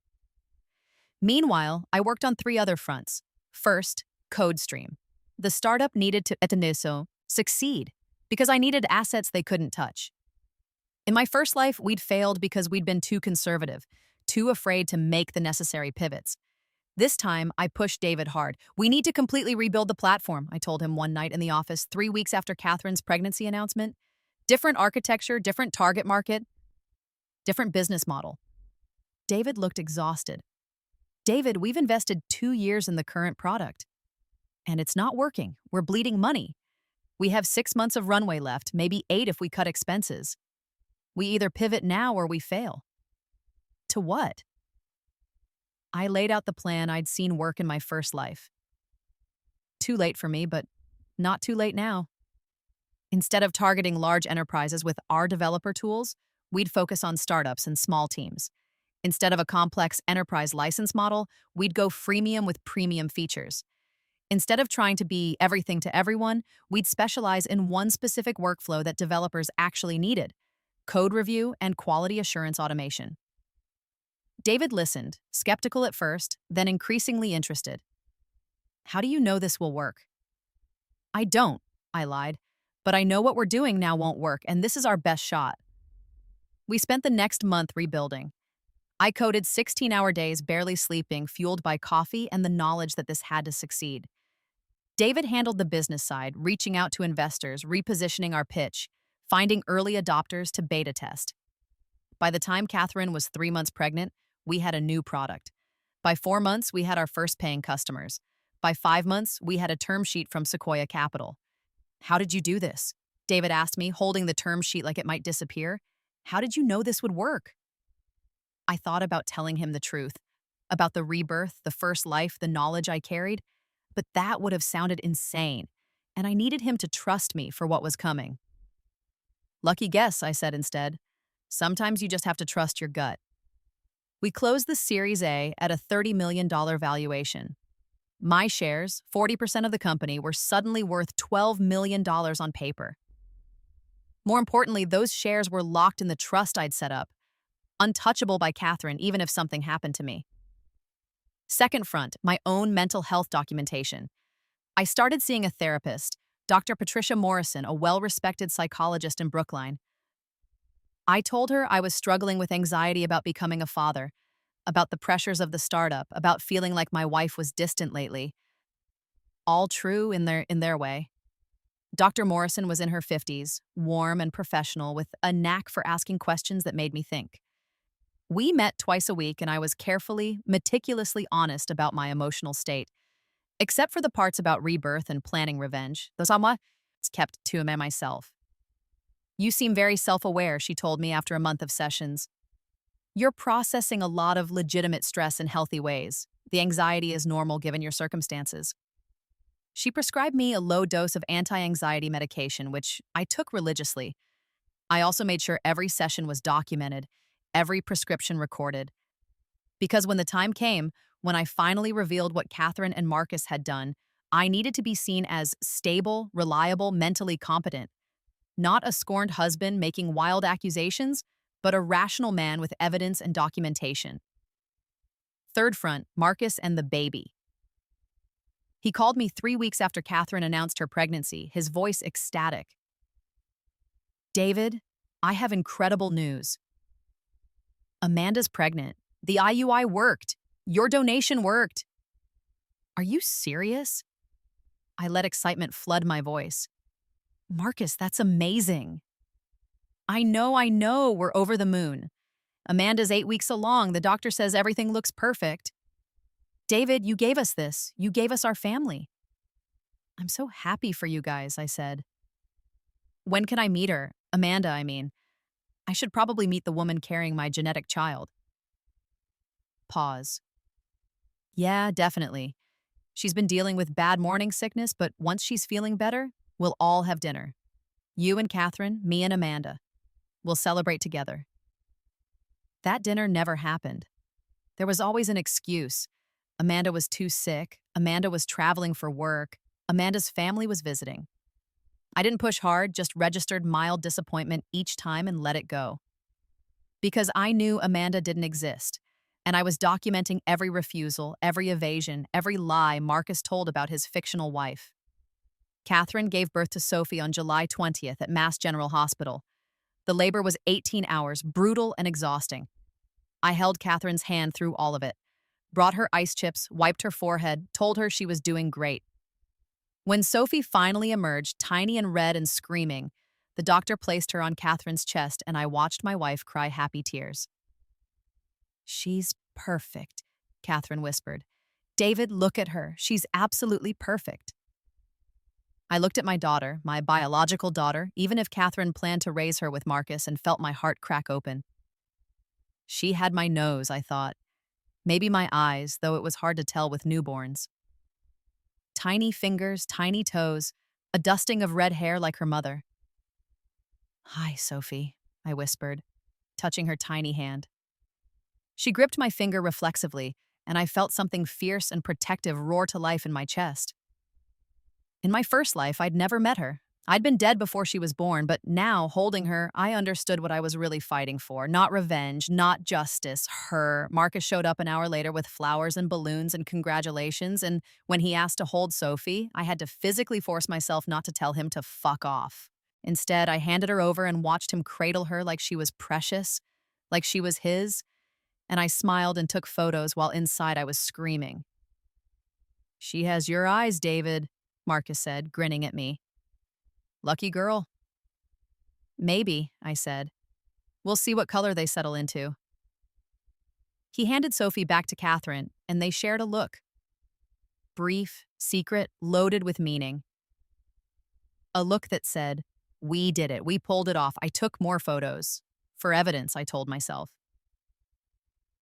Meanwhile, I worked on 3 other fronts. First, CodeStream. The startup needed to succeed because I needed assets they couldn't touch. In my first life, we'd failed because we'd been too conservative, too afraid to make the necessary pivots. This time, I pushed David hard. We need to completely rebuild the platform, I told him one night in the office 3 weeks after Catherine's pregnancy announcement. Different architecture, different target market, different business model. David looked exhausted. David, we've invested 2 years in the current product. And it's not working. We're bleeding money. We have 6 months of runway left, maybe 8 if we cut expenses. We either pivot now or we fail. To what? I laid out the plan I'd seen work in my first life. Too late for me, but not too late now. Instead of targeting large enterprises with our developer tools, we'd focus on startups and small teams. Instead of a complex enterprise license model, we'd go freemium with premium features. Instead of trying to be everything to everyone, we'd specialize in one specific workflow that developers actually needed: code review and quality assurance automation. David listened, skeptical at first, then increasingly interested. How do you know this will work? I don't, I lied, but I know what we're doing now won't work, and this is our best shot. We spent the next month rebuilding. I coded 16-hour days, barely sleeping, fueled by coffee and the knowledge that this had to succeed. David handled the business side, reaching out to investors, repositioning our pitch, finding early adopters to beta test. By the time Catherine was 3 months pregnant, we had a new product. By 4 months, we had our first paying customers. By 5 months, we had a term sheet from Sequoia Capital. How did you do this? David asked me, holding the term sheet like it might disappear. How did you know this would work? I thought about telling him the truth, about the rebirth, the first life, the knowledge I carried, but that would have sounded insane, and I needed him to trust me for what was coming. Lucky guess, I said instead. Sometimes you just have to trust your gut. We closed the Series A at a $30 million valuation. My shares, 40% of the company, were suddenly worth $12 million on paper. More importantly, those shares were locked in the trust I'd set up, untouchable by Catherine even if something happened to me. Second front, my own mental health documentation. I started seeing a therapist, Dr. Patricia Morrison, a well-respected psychologist in Brookline. I told her I was struggling with anxiety about becoming a father, about the pressures of the startup, about feeling like my wife was distant lately. All true in their way. Dr. Morrison was in her 50s, warm and professional, with a knack for asking questions that made me think. We met twice a week, and I was carefully, meticulously honest about my emotional state. Except for the parts about rebirth and planning revenge, those I kept to myself. You seem very self-aware, she told me after a month of sessions. You're processing a lot of legitimate stress in healthy ways. The anxiety is normal given your circumstances. She prescribed me a low dose of anti-anxiety medication, which I took religiously. I also made sure every session was documented, every prescription recorded. Because when the time came, when I finally revealed what Catherine and Marcus had done, I needed to be seen as stable, reliable, mentally competent. Not a scorned husband making wild accusations, but a rational man with evidence and documentation. Third front, Marcus and the baby. He called me 3 weeks after Catherine announced her pregnancy, his voice ecstatic. David, I have incredible news. Amanda's pregnant. The IUI worked. Your donation worked. Are you serious? I let excitement flood my voice. Marcus, that's amazing. I know, we're over the moon. Amanda's 8 weeks along. The doctor says everything looks perfect. David, you gave us this. You gave us our family. I'm so happy for you guys, I said. When can I meet her? Amanda, I mean. I should probably meet the woman carrying my genetic child. Pause. Yeah, definitely. She's been dealing with bad morning sickness, but once she's feeling better, we'll all have dinner. You and Catherine, me and Amanda. We'll celebrate together. That dinner never happened. There was always an excuse. Amanda was too sick. Amanda was traveling for work. Amanda's family was visiting. I didn't push hard, just registered mild disappointment each time and let it go. Because I knew Amanda didn't exist, and I was documenting every refusal, every evasion, every lie Marcus told about his fictional wife. Catherine gave birth to Sophie on July 20th at Mass General Hospital. The labor was 18 hours, brutal and exhausting. I held Catherine's hand through all of it, brought her ice chips, wiped her forehead, told her she was doing great. When Sophie finally emerged, tiny and red and screaming, the doctor placed her on Catherine's chest and I watched my wife cry happy tears. She's perfect, Catherine whispered. David, look at her. She's absolutely perfect. I looked at my daughter, my biological daughter, even if Catherine planned to raise her with Marcus, and felt my heart crack open. She had my nose, I thought. Maybe my eyes, though it was hard to tell with newborns. Tiny fingers, tiny toes, a dusting of red hair like her mother. Hi, Sophie, I whispered, touching her tiny hand. She gripped my finger reflexively, and I felt something fierce and protective roar to life in my chest. In my first life, I'd never met her. I'd been dead before she was born, but now, holding her, I understood what I was really fighting for. Not revenge, not justice, her. Marcus showed up an hour later with flowers and balloons and congratulations, and when he asked to hold Sophie, I had to physically force myself not to tell him to fuck off. Instead, I handed her over and watched him cradle her like she was precious, like she was his, and I smiled and took photos while inside I was screaming. She has your eyes, David, Marcus said, grinning at me. Lucky girl. Maybe, I said. We'll see what color they settle into. He handed Sophie back to Catherine, and they shared a look. Brief, secret, loaded with meaning. A look that said, we did it, we pulled it off, I took more photos. For evidence, I told myself.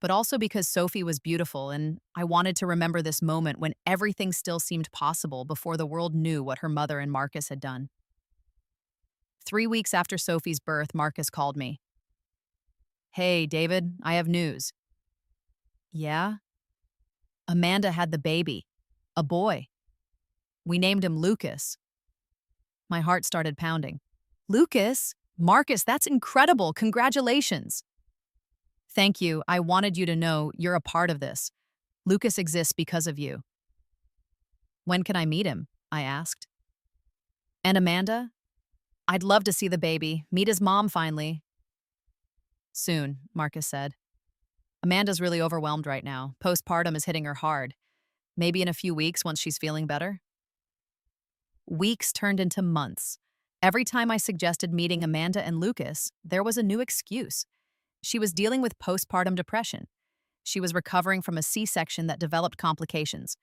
But also because Sophie was beautiful, and I wanted to remember this moment when everything still seemed possible before the world knew what her mother and Marcus had done. 3 weeks after Sophie's birth, Marcus called me. Hey, David, I have news. Yeah? Amanda had the baby. A boy. We named him Lucas. My heart started pounding. Lucas? Marcus, that's incredible. Congratulations. Thank you. I wanted you to know you're a part of this. Lucas exists because of you. When can I meet him? I asked. And Amanda? I'd love to see the baby, meet his mom finally. Soon, Marcus said. Amanda's really overwhelmed right now. Postpartum is hitting her hard. Maybe in a few weeks once she's feeling better. Weeks turned into months. Every time I suggested meeting Amanda and Lucas, there was a new excuse. She was dealing with postpartum depression. She was recovering from a C-section that developed complications.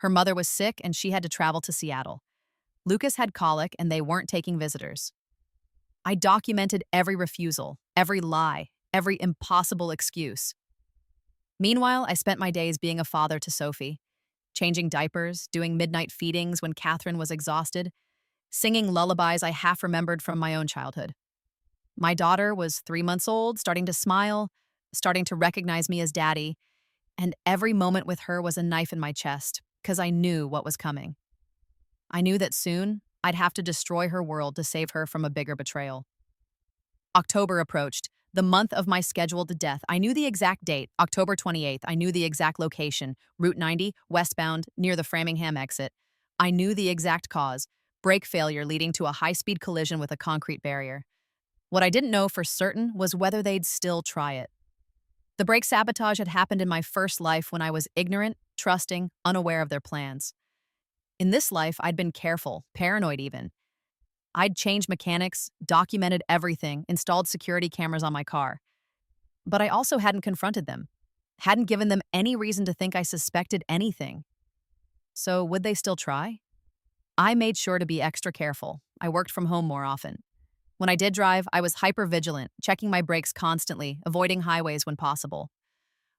Her mother was sick and she had to travel to Seattle. Lucas had colic and they weren't taking visitors. I documented every refusal, every lie, every impossible excuse. Meanwhile, I spent my days being a father to Sophie, changing diapers, doing midnight feedings when Catherine was exhausted, singing lullabies I half remembered from my own childhood. My daughter was 3 months old, starting to smile, starting to recognize me as daddy, and every moment with her was a knife in my chest, because I knew what was coming. I knew that soon, I'd have to destroy her world to save her from a bigger betrayal. October approached, the month of my scheduled death. I knew the exact date, October 28th. I knew the exact location, Route 90, westbound, near the Framingham exit. I knew the exact cause, brake failure leading to a high-speed collision with a concrete barrier. What I didn't know for certain was whether they'd still try it. The brake sabotage had happened in my first life when I was ignorant, trusting, unaware of their plans. In this life, I'd been careful, paranoid even. I'd changed mechanics, documented everything, installed security cameras on my car. But I also hadn't confronted them, hadn't given them any reason to think I suspected anything. So would they still try? I made sure to be extra careful. I worked from home more often. When I did drive, I was hyper-vigilant, checking my brakes constantly, avoiding highways when possible.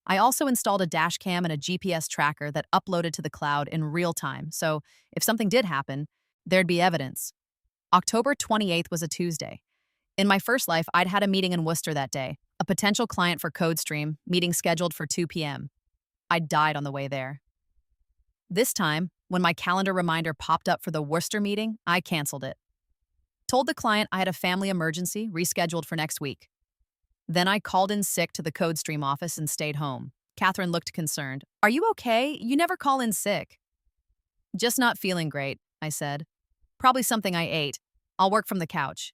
I also installed a dash cam and a GPS tracker that uploaded to the cloud in real time, so if something did happen, there'd be evidence. October 28th was a Tuesday. In my first life, I'd had a meeting in Worcester that day, a potential client for CodeStream, meeting scheduled for 2 p.m. I died on the way there. This time, when my calendar reminder popped up for the Worcester meeting, I canceled it. Told the client I had a family emergency rescheduled for next week. Then I called in sick to the CodeStream office and stayed home. Catherine looked concerned. "Are you okay? You never call in sick." "Just not feeling great," I said. "Probably something I ate. I'll work from the couch."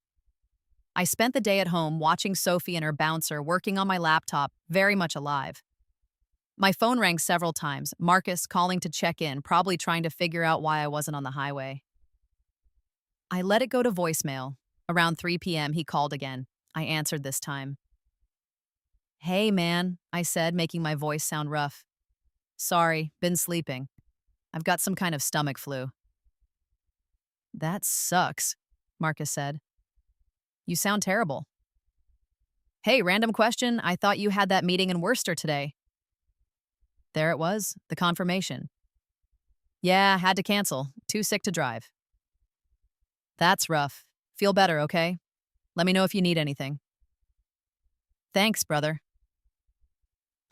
I spent the day at home watching Sophie and her bouncer working on my laptop, very much alive. My phone rang several times, Marcus calling to check in, probably trying to figure out why I wasn't on the highway. I let it go to voicemail. Around 3 p.m., he called again. I answered this time. "Hey, man," I said, making my voice sound rough. "Sorry, been sleeping. I've got some kind of stomach flu." "That sucks," Marcus said. "You sound terrible." "Hey, random question. I thought you had that meeting in Worcester today." There it was, the confirmation. "Yeah, had to cancel. Too sick to drive." "That's rough. Feel better, okay? Let me know if you need anything." "Thanks, brother."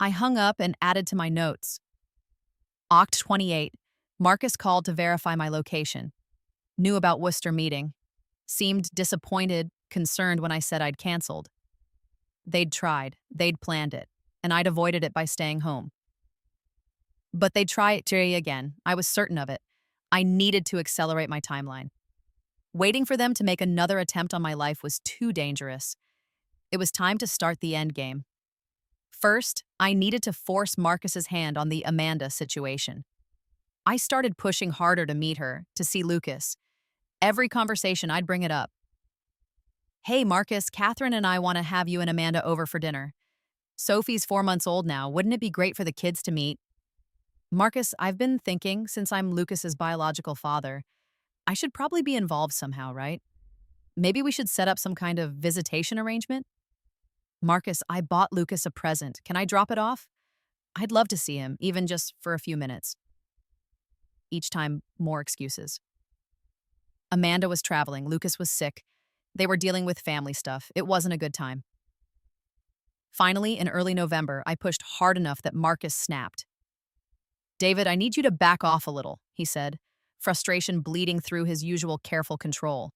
I hung up and added to my notes. Oct 28, Marcus called to verify my location. Knew about Worcester meeting. Seemed disappointed, concerned when I said I'd canceled. They'd tried, they'd planned it, and I'd avoided it by staying home. But they'd try it again. I was certain of it. I needed to accelerate my timeline. Waiting for them to make another attempt on my life was too dangerous. It was time to start the endgame. First, I needed to force Marcus's hand on the Amanda situation. I started pushing harder to meet her, to see Lucas. Every conversation, I'd bring it up. "Hey, Marcus, Catherine and I want to have you and Amanda over for dinner. Sophie's 4 months old now. Wouldn't it be great for the kids to meet?" "Marcus, I've been thinking, since I'm Lucas's biological father, I should probably be involved somehow, right? Maybe we should set up some kind of visitation arrangement?" "Marcus, I bought Lucas a present. Can I drop it off? I'd love to see him, even just for a few minutes." Each time, more excuses. Amanda was traveling. Lucas was sick. They were dealing with family stuff. It wasn't a good time. Finally, in early November, I pushed hard enough that Marcus snapped. "David, I need you to back off a little," he said, frustration bleeding through his usual careful control.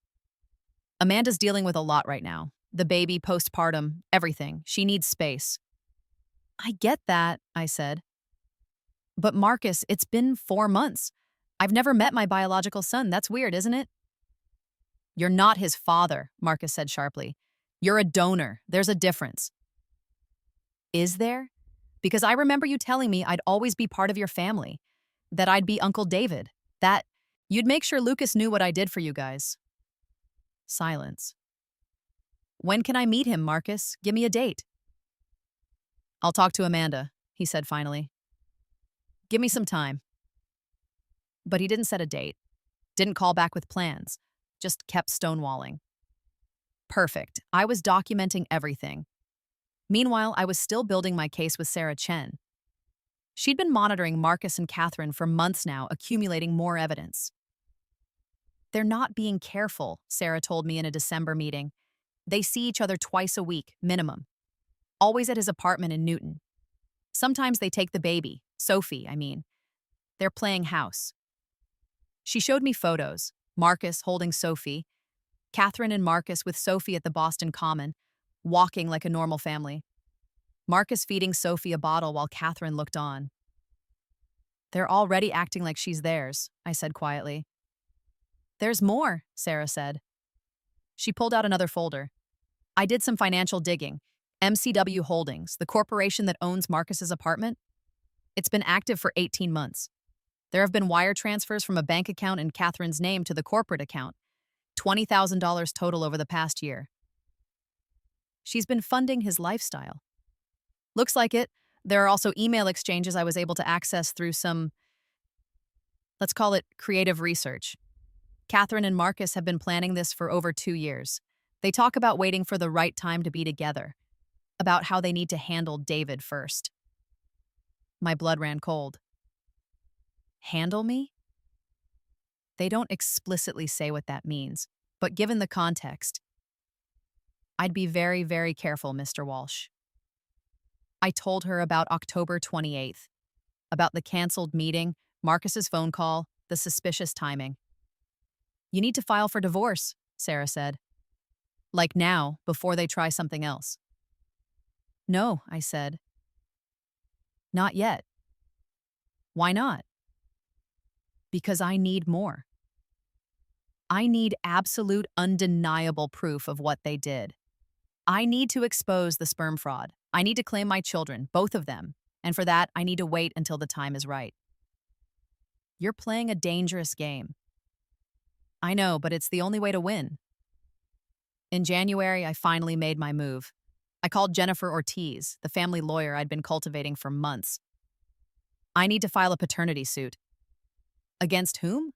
"Amanda's dealing with a lot right now. The baby, postpartum, everything. She needs space." "I get that," I said. "But Marcus, it's been 4 months. I've never met my biological son. That's weird, isn't it?" "You're not his father," Marcus said sharply. "You're a donor. There's a difference." "Is there? Because I remember you telling me I'd always be part of your family, that I'd be Uncle David, that you'd make sure Lucas knew what I did for you guys." Silence. "When can I meet him, Marcus? Give me a date." I'll talk to Amanda, he said finally. Give me some time. But he didn't set a date, didn't call back with plans, just kept stonewalling. Perfect. I was documenting everything. Meanwhile, I was still building my case with Sarah Chen. She'd been monitoring Marcus and Catherine for months now, accumulating more evidence. They're not being careful, Sarah told me in a December meeting. They see each other twice a week, minimum. Always at his apartment in Newton. Sometimes they take the baby, Sophie, I mean. They're playing house. She showed me photos, Marcus holding Sophie, Catherine and Marcus with Sophie at the Boston Common, walking like a normal family. Marcus feeding Sophie a bottle while Catherine looked on. They're already acting like she's theirs, I said quietly. There's more, Sarah said. She pulled out another folder. I did some financial digging. MCW Holdings, the corporation that owns Marcus's apartment, it's been active for 18 months. There have been wire transfers from a bank account in Catherine's name to the corporate account, $20,000 total over the past year. She's been funding his lifestyle. Looks like it. There are also email exchanges I was able to access through some, let's call it creative research. Catherine and Marcus have been planning this for over 2 years. They talk about waiting for the right time to be together, about how they need to handle David first. My blood ran cold. Handle me? They don't explicitly say what that means, but given the context, I'd be very, very careful, Mr. Walsh. I told her about October 28th, about the canceled meeting, Marcus's phone call, the suspicious timing. You need to file for divorce, Sarah said. Like now, before they try something else. No, I said. Not yet. Why not? Because I need more. I need absolute, undeniable proof of what they did. I need to expose the sperm fraud. I need to claim my children, both of them, and for that, I need to wait until the time is right. You're playing a dangerous game. I know, but it's the only way to win. In January, I finally made my move. I called Jennifer Ortiz, the family lawyer I'd been cultivating for months. I need to file a paternity suit. Against whom?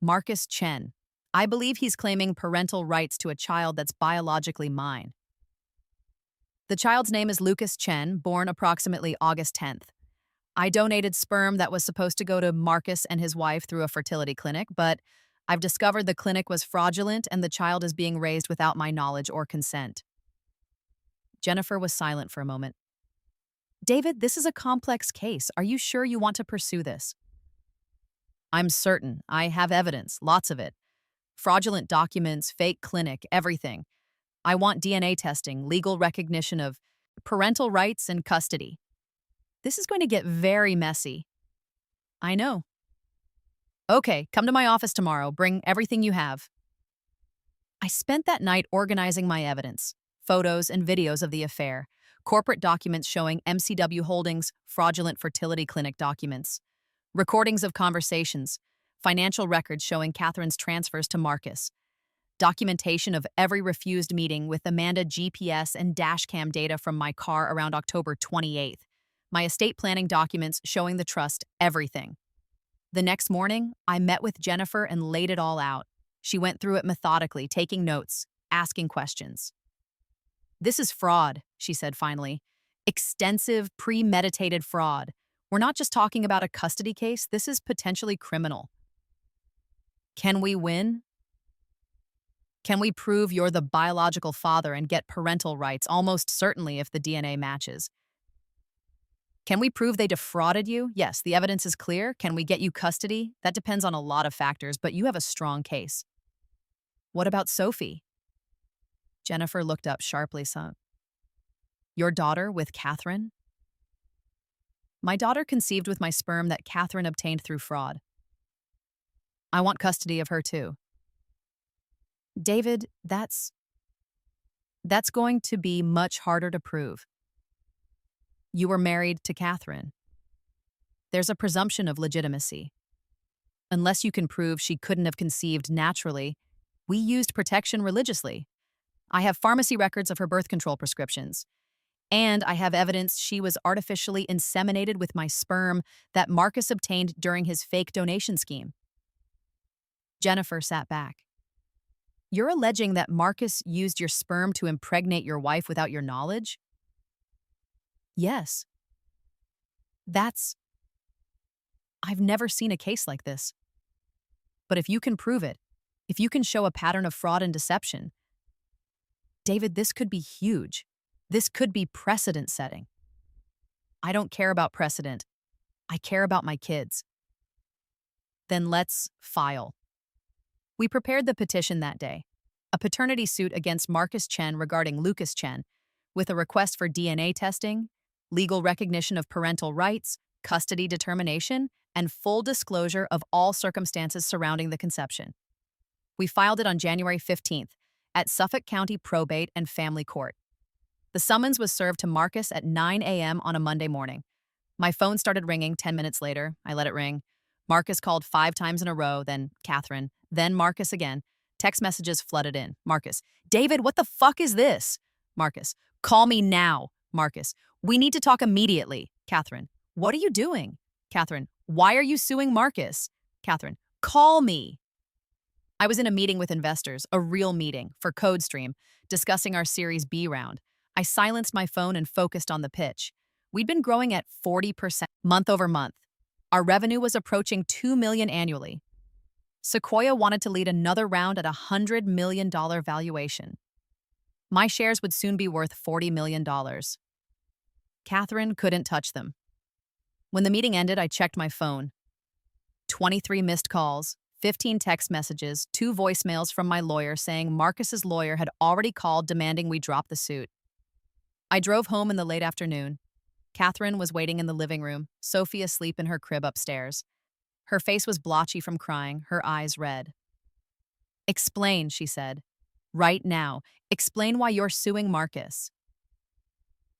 Marcus Chen. I believe he's claiming parental rights to a child that's biologically mine. The child's name is Lucas Chen, born approximately August 10th. I donated sperm that was supposed to go to Marcus and his wife through a fertility clinic, but I've discovered the clinic was fraudulent and the child is being raised without my knowledge or consent. Jennifer was silent for a moment. David, this is a complex case. Are you sure you want to pursue this? I'm certain. I have evidence, lots of it. Fraudulent documents, fake clinic, everything. I want DNA testing, legal recognition of parental rights and custody. This is going to get very messy. I know. Okay, come to my office tomorrow. Bring everything you have. I spent that night organizing my evidence, photos and videos of the affair, corporate documents showing MCW Holdings fraudulent fertility clinic documents, recordings of conversations, financial records showing Catherine's transfers to Marcus, documentation of every refused meeting with Amanda GPS and dashcam data from my car around October 28th, my estate planning documents showing the trust, everything. The next morning, I met with Jennifer and laid it all out. She went through it methodically, taking notes, asking questions. This is fraud, she said finally. Extensive, premeditated fraud. We're not just talking about a custody case, this is potentially criminal. Can we win? Can we prove you're the biological father and get parental rights, almost certainly if the DNA matches? Can we prove they defrauded you? Yes, the evidence is clear. Can we get you custody? That depends on a lot of factors, but you have a strong case. What about Sophie? Jennifer looked up sharply. Your daughter with Catherine? My daughter conceived with my sperm that Catherine obtained through fraud. I want custody of her too. David, that's going to be much harder to prove. You were married to Catherine. There's a presumption of legitimacy. Unless you can prove she couldn't have conceived naturally, we used protection religiously. I have pharmacy records of her birth control prescriptions. And I have evidence she was artificially inseminated with my sperm that Marcus obtained during his fake donation scheme. Jennifer sat back. You're alleging that Marcus used your sperm to impregnate your wife without your knowledge? Yes. That's... I've never seen a case like this. But if you can prove it, if you can show a pattern of fraud and deception, David, this could be huge. This could be precedent-setting. I don't care about precedent. I care about my kids. Then let's file. We prepared the petition that day, a paternity suit against Marcus Chen regarding Lucas Chen, with a request for DNA testing, legal recognition of parental rights, custody determination, and full disclosure of all circumstances surrounding the conception. We filed it on January 15th at Suffolk County Probate and Family Court. The summons was served to Marcus at 9 a.m. on a Monday morning. My phone started ringing 10 minutes later. I let it ring. Marcus called 5 times in a row, then Catherine, then Marcus again. Text messages flooded in. Marcus, David, what the fuck is this? Marcus, call me now. Marcus, we need to talk immediately. Catherine, what are you doing? Catherine, why are you suing Marcus? Catherine, call me. I was in a meeting with investors, a real meeting, for CodeStream, discussing our Series B round. I silenced my phone and focused on the pitch. We'd been growing at 40% month over month. Our revenue was approaching $2 million annually. Sequoia wanted to lead another round at a $100 million valuation. My shares would soon be worth $40 million. Catherine couldn't touch them. When the meeting ended, I checked my phone. 23 missed calls, 15 text messages, 2 voicemails from my lawyer saying Marcus's lawyer had already called demanding we drop the suit. I drove home in the late afternoon. Catherine was waiting in the living room, Sophie asleep in her crib upstairs. Her face was blotchy from crying, her eyes red. Explain, she said. Right now. Explain why you're suing Marcus.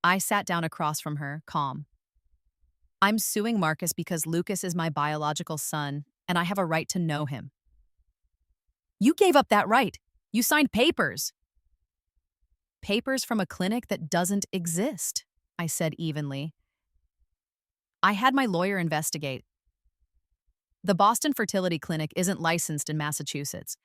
I sat down across from her, calm. I'm suing Marcus because Lucas is my biological son, and I have a right to know him. You gave up that right. You signed papers. Papers from a clinic that doesn't exist, I said evenly. I had my lawyer investigate. The Boston Fertility Clinic isn't licensed in Massachusetts.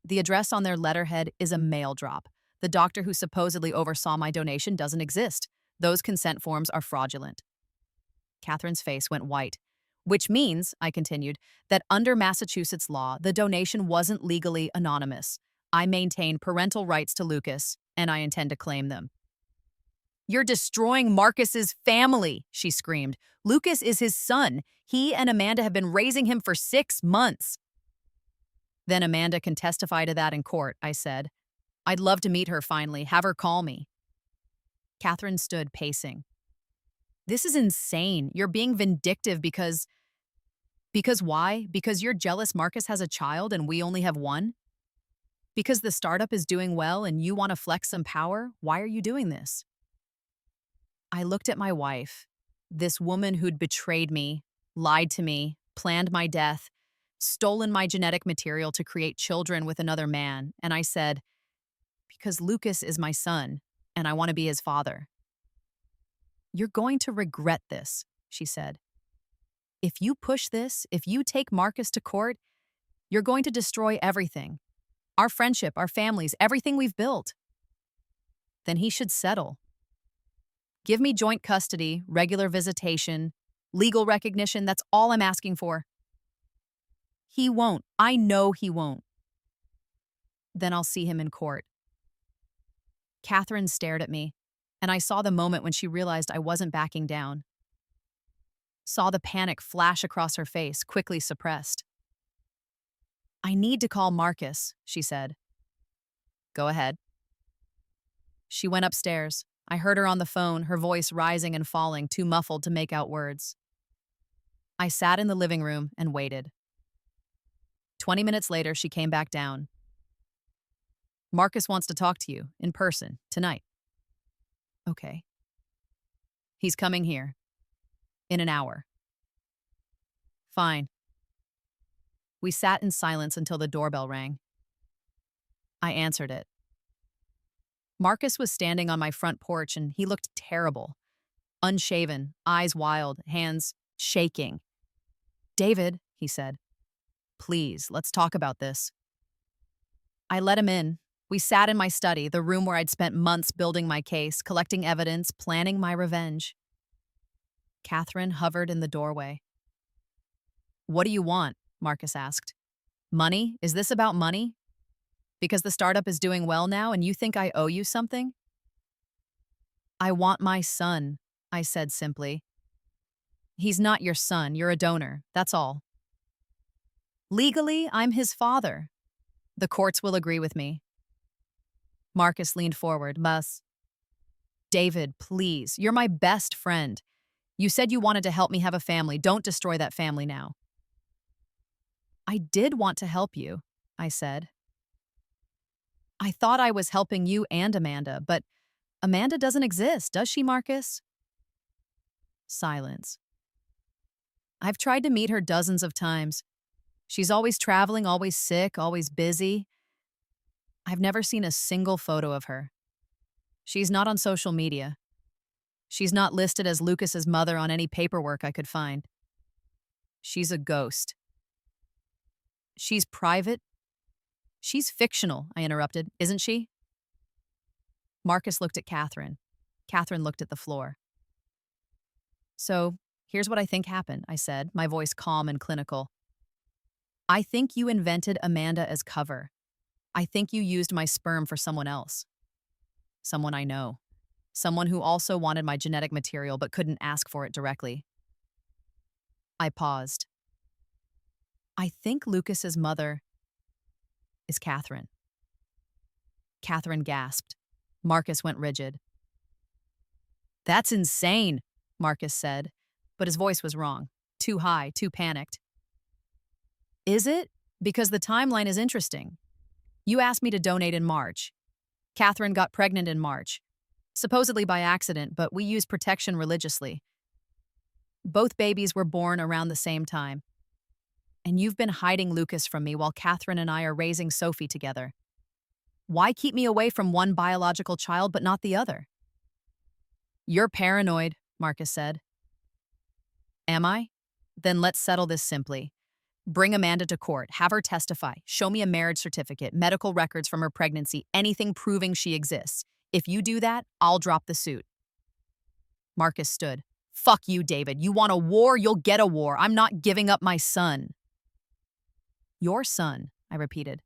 The address on their letterhead is a mail drop. The doctor who supposedly oversaw my donation doesn't exist. Those consent forms are fraudulent. Catherine's face went white. Which means, I continued, that under Massachusetts law, the donation wasn't legally anonymous. I maintain parental rights to Lucas, and I intend to claim them. You're destroying Marcus's family, she screamed. Lucas is his son. He and Amanda have been raising him for 6 months. Then Amanda can testify to that in court, I said. I'd love to meet her finally, have her call me. Catherine stood pacing. This is insane. You're being vindictive because why? Because you're jealous Marcus has a child and we only have one? Because the startup is doing well and you want to flex some power? Why are you doing this? I looked at my wife, this woman who'd betrayed me, lied to me, planned my death, stolen my genetic material to create children with another man, and I said, because Lucas is my son, and I want to be his father. You're going to regret this, she said. If you push this, if you take Marcus to court, you're going to destroy everything. Our friendship, our families, everything we've built. Then he should settle. Give me joint custody, regular visitation, legal recognition, that's all I'm asking for. He won't. I know he won't. Then I'll see him in court. Catherine stared at me, and I saw the moment when she realized I wasn't backing down. Saw the panic flash across her face, quickly suppressed. I need to call Marcus, she said. Go ahead. She went upstairs. I heard her on the phone, her voice rising and falling, too muffled to make out words. I sat in the living room and waited. 20 minutes later, she came back down. Marcus wants to talk to you, in person, tonight. Okay. He's coming here. In an hour. Fine. We sat in silence until the doorbell rang. I answered it. Marcus was standing on my front porch and he looked terrible. Unshaven, eyes wild, hands shaking. "David," he said, "please, let's talk about this." I let him in. We sat in my study, the room where I'd spent months building my case, collecting evidence, planning my revenge. Catherine hovered in the doorway. "What do you want?" Marcus asked. "Money? Is this about money? Because the startup is doing well now and you think I owe you something?" "I want my son," I said simply. "He's not your son, you're a donor, that's all." "Legally, I'm his father. The courts will agree with me." Marcus leaned forward. "Bus. David, please, you're my best friend. You said you wanted to help me have a family. Don't destroy that family now." "I did want to help you," I said. "I thought I was helping you and Amanda, but Amanda doesn't exist, does she, Marcus?" Silence. "I've tried to meet her dozens of times. She's always traveling, always sick, always busy. I've never seen a single photo of her. She's not on social media. She's not listed as Lucas's mother on any paperwork I could find. She's a ghost." "She's private?" "She's fictional," I interrupted, "isn't she?" Marcus looked at Catherine. Catherine looked at the floor. "So, here's what I think happened," I said, my voice calm and clinical. "I think you invented Amanda as cover. I think you used my sperm for someone else. Someone I know. Someone who also wanted my genetic material but couldn't ask for it directly." I paused. "I think Lucas's mother is Catherine." Catherine gasped. Marcus went rigid. "That's insane," Marcus said, but his voice was wrong. Too high, too panicked. "Is it? Because the timeline is interesting. You asked me to donate in March. Catherine got pregnant in March. Supposedly by accident, but we use protection religiously. Both babies were born around the same time. And you've been hiding Lucas from me while Catherine and I are raising Sophie together. Why keep me away from one biological child but not the other?" "You're paranoid," Marcus said. "Am I? Then let's settle this simply. Bring Amanda to court, have her testify, show me a marriage certificate, medical records from her pregnancy, anything proving she exists. If you do that, I'll drop the suit." Marcus stood. "Fuck you, David. You want a war? You'll get a war. I'm not giving up my son." "Your son," I repeated.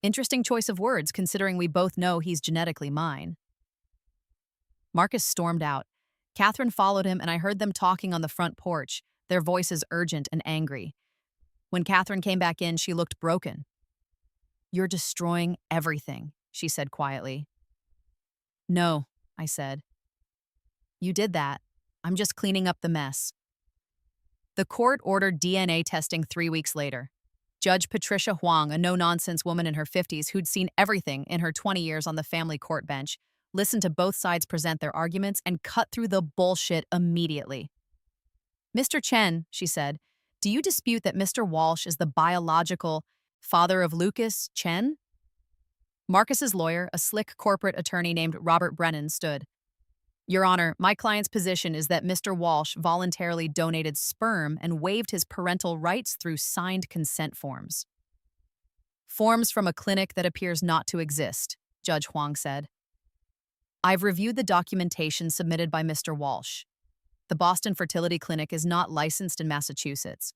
Interesting choice of words, considering we both know he's genetically mine. Marcus stormed out. Catherine followed him, and I heard them talking on the front porch, their voices urgent and angry. When Catherine came back in, she looked broken. "You're destroying everything," she said quietly. "No," I said. "You did that. I'm just cleaning up the mess." The court ordered DNA testing 3 weeks later. Judge Patricia Huang, a no-nonsense woman in her 50s who'd seen everything in her 20 years on the family court bench, listened to both sides present their arguments and cut through the bullshit immediately. "Mr. Chen," she said, "do you dispute that Mr. Walsh is the biological father of Lucas Chen?" Marcus's lawyer, a slick corporate attorney named Robert Brennan, stood. "Your Honor, my client's position is that Mr. Walsh voluntarily donated sperm and waived his parental rights through signed consent forms." "Forms from a clinic that appears not to exist," Judge Huang said. "I've reviewed the documentation submitted by Mr. Walsh. The Boston Fertility Clinic is not licensed in Massachusetts.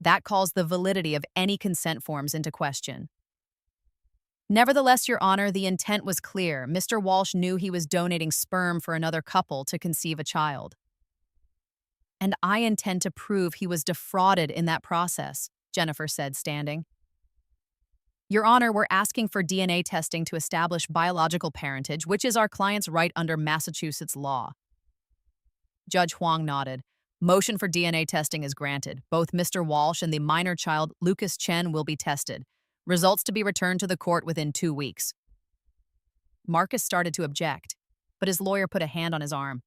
That calls the validity of any consent forms into question. Nevertheless, Your Honor, the intent was clear. Mr. Walsh knew he was donating sperm for another couple to conceive a child. And I intend to prove he was defrauded in that process," Jennifer said, standing. "Your Honor, we're asking for DNA testing to establish biological parentage, which is our client's right under Massachusetts law." Judge Huang nodded. "Motion for DNA testing is granted. Both Mr. Walsh and the minor child, Lucas Chen, will be tested. Results to be returned to the court within 2 weeks." Marcus started to object, but his lawyer put a hand on his arm.